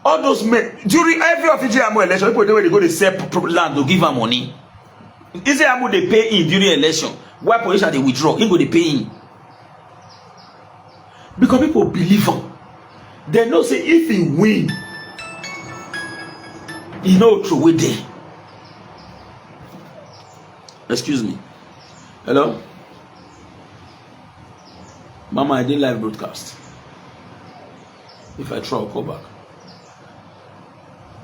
All those men, during every of Izeyamu election, people know when they go to sell land to give them money. Izeyamu they pay in during election. Why politicians they withdraw? He go they pay in. Because people believe him. They know say if he win, he know through with day. Excuse me. Hello? Mama, I did live broadcast. If I try, I'll call back.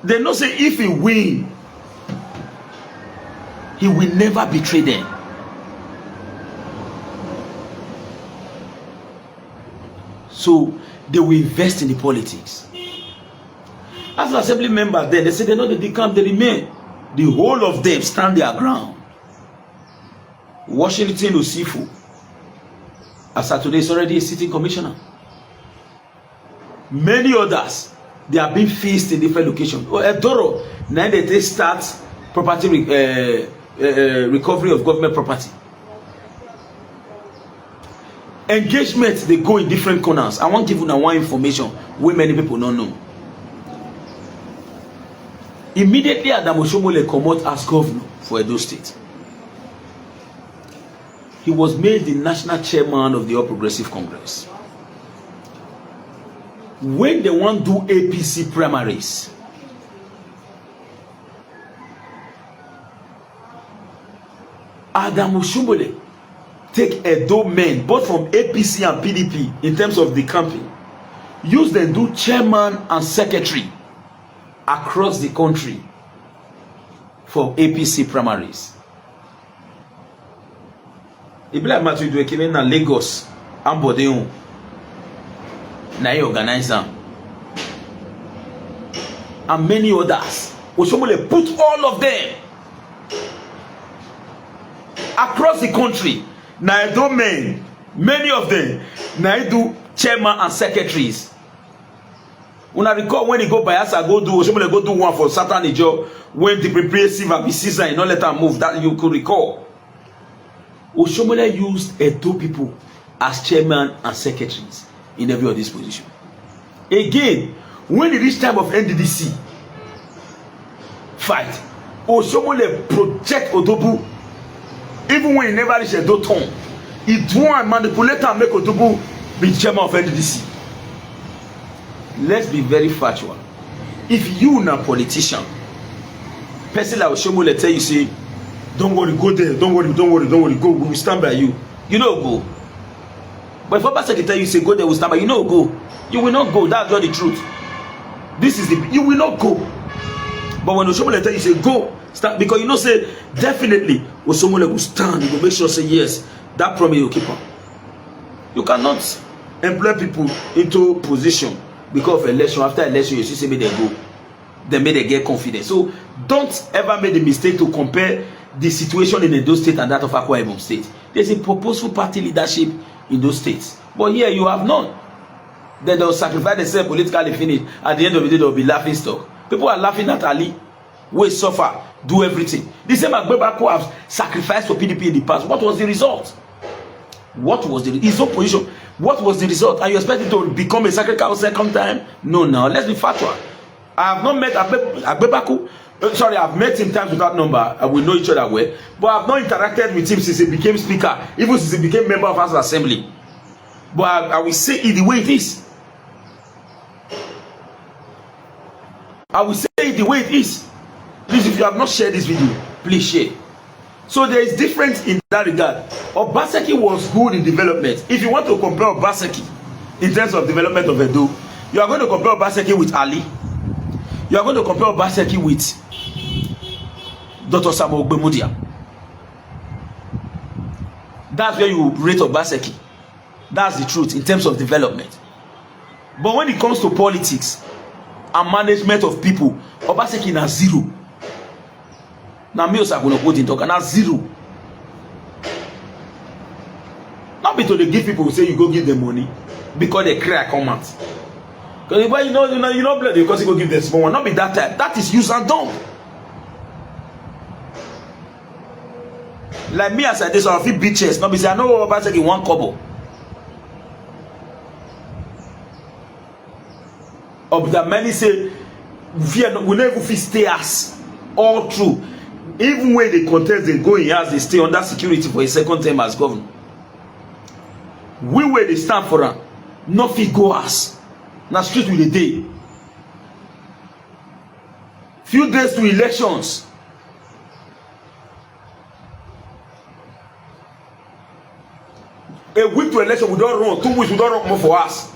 They know say if he win, he will never betray them. So they will invest in the politics. As an assembly member, then they say they know that they come, they remain. The whole of them stand their ground. Washington Osifu, as of today, is already a sitting commissioner. Many others, they are being faced in different locations. Edoro, now they start property recovery of government property. Engagement, they go in different corners. I want to give you one information where many people don't know. Immediately, Adam Oshiomhole come out as governor for Edo State. He was made the national chairman of the All Progressive Congress. When they want to do APC primaries, Adam Oshiomhole take Edo men, both from APC and PDP, in terms of the campaign, use them do chairman and secretary across the country for APC primaries. It be like Matthew Dwekeme na Lagos, Ambodeun, na he organize them, and many others. Oshiomhole put all of them across the country. Na Edo men, many of them, na he do chairman and secretaries. Una recall when he go Bayelsa, go do Oshiomhole go do one for Satan Ijo when the progressive and Caesar and not let her move. That you could recall. Oshiomhole used Edo people as chairman and secretaries in every of this position. Again, when it reach time of NDDC fight, Oshiomhole project Odobu. Even when he never reach Edo town, he do and manipulate and make Odobu be chairman of NDDC. Let's be very factual. If you na politician, person like Oshiomhole tell you say, don't worry, go there, don't worry, go, we will stand by you. You know go. But if Obaseki tell you say go there, we will stand by you, know go. You will not go. That's not the truth. This is the you will not go. But when Oshiomhole tell you say go, stand, because you know say definitely Oshiomhole will stand, you will make sure say yes, that promise you keep on. You cannot employ people into position because of election. After election, you see say they go, then may they get confidence. So don't ever make the mistake to compare the situation in Edo State and that of Akwa Ibom State. There's a purposeful party leadership in those states, but here you have none. Then they'll sacrifice themselves politically, finish. At the end of the day, they'll be laughing stock. People are laughing at Ali, we suffer, do everything. The same Agbebaku have sacrificed for PDP in the past. What was the result? What was his own position? What was the result? Are you expecting to become a sacrifice second time? No, now let's be factual. I have not met Agbebaku. Sorry, I've met him times without number. We know each other well, but I've not interacted with him since he became speaker, even since he became member of House Assembly. But I will say it the way it is. I will say it the way it is. Please, if you have not shared this video, please share. So there is difference in that regard. Obaseki was good in development. If you want to compare Obaseki in terms of development of Edo. You are going to compare Obaseki with Ali. You are going to compare Obaseki with Dr. Samuel Ogbemudia. That's where you rate Obaseki. That's the truth in terms of development. But when it comes to politics and management of people, Obaseki na zero. Now me also going to put in talk na zero. Not be to dey give people who say you go give them money because they cry come out. Because you know blood because you go give them small one. Not be that type. That is use and dump. Like me as I dey so I fit beat chest. Not be say I know Obaseki one kobo. Of the many say we never fit stay as all through. Even when they contest, they go in as they stay under security for a second term as governor. We where they stand for them, not fit go as. Now street with the day. Few days to elections. A week to election, we don't run. 2 weeks, we don't run more for us.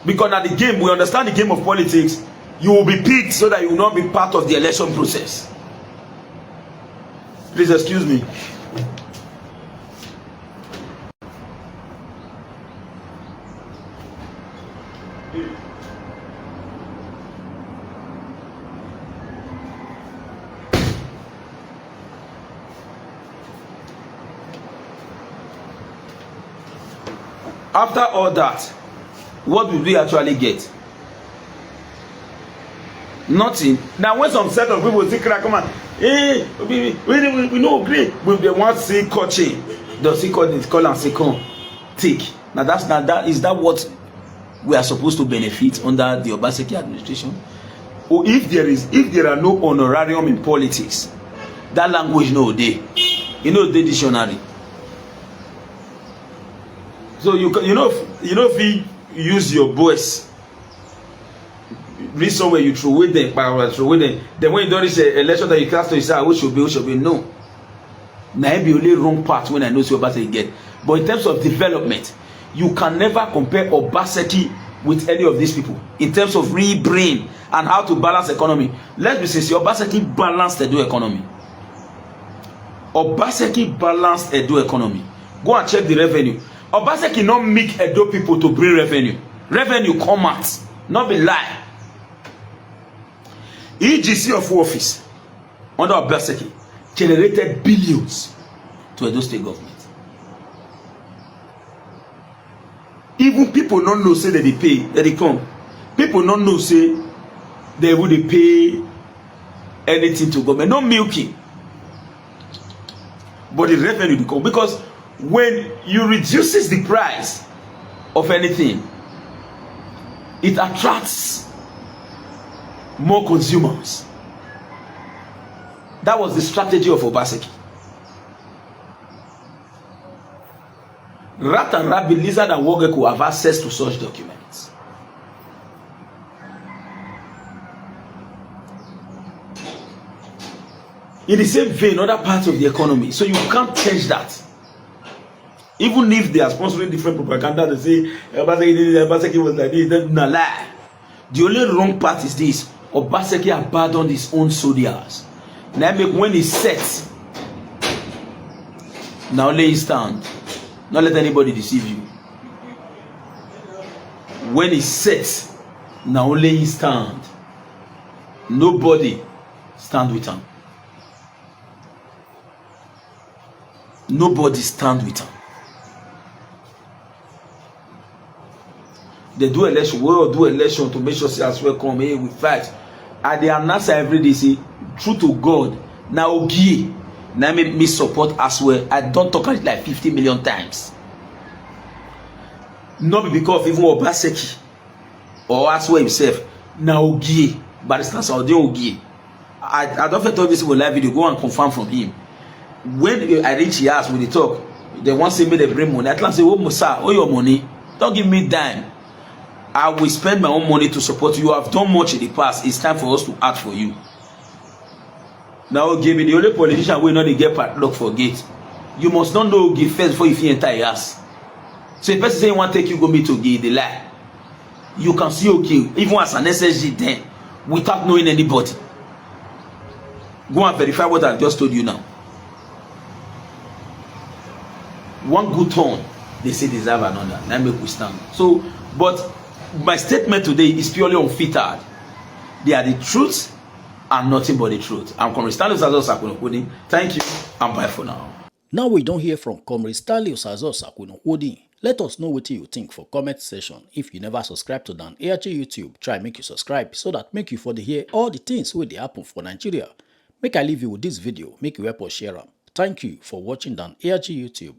Because at the game, we understand the game of politics. You will be picked so that you will not be part of the election process. Please excuse me. After all that, what will we actually get? Nothing. Now when some set of people say come on, hey, we no agree with the one say coaching. Does he call and say come take? Now is that what we are supposed to benefit under the Obaseki administration? Or if there are no honorarium in politics, that language no dey. You know the dictionary. So you know if you use your voice, read somewhere you throw away them, then when you don't reach a election that you cast to yourself, who should be no. Now it be only wrong part when I know so Obaseki get. But in terms of development, you can never compare Obaseki with any of these people in terms of real brain and how to balance economy. Let's be sincere, Obaseki balanced the Edo economy. Obaseki balanced Edo economy. Go and check the revenue. Obaseki not make Edo people to bring revenue. Revenue come out, not be lie. EGC of office under Obaseki generated billions to Edo State government. Even people don't know say that they pay, that they come. People don't know say they would pay anything to government. No milking. But the revenue come because when you reduces the price of anything, it attracts more consumers. That was the strategy of Obaseki. Rat and rabbit, lizard and wogeko have access to such documents. In the same vein, other parts of the economy. So you can't change that. Even if they are sponsoring different propaganda, they say Obaseki was like this, that's not lie. The only wrong part is this: Obaseki abandoned his own soldiers. Now make when he sets, now lay his stand. Not let anybody deceive you. When he sets, now lay his stand. Nobody stand with him. Nobody stand with him. They do election, we all do election to make sure say as well come, hey, we fight. And they announce every day, say, true to God, now Ogie, now make me support as well. I don't talk it like 50 million times. Not because of even Obaseki or as well himself. Now Ogie, Barrister Saudi Ogie. I don't tell this live video, go and confirm from him. When I reach his house, when they talk, they want to say me they bring money. I can say, oh Musa, oh your money, don't give me dime. I will spend my own money to support you. You have done much in the past. It's time for us to act for you. Now, give me the only politician will not get padlock for gate. You must not know give first before you enter your house. So if person say he wan take you go meet Ogi, dey lie. You can see Ogi even as an SSG then without knowing anybody. Go and verify what I just told you now. One good turn, they say deserve another. Now make we stand. So, but my statement today is purely unfiltered. They are the truth and nothing but the truth. I'm Comrade Stanley Osazo Sakuno. Thank you and bye for now. Now we don't hear from Comrade Stanley Osazo Sakuno. Let us know what you think for comment section. If you never subscribe to Dan ARG YouTube, try make you subscribe so that make you for the hear all the things wey dey happen for Nigeria. Make I leave you with this video, make you help us share am. Thank you for watching Dan ARG YouTube.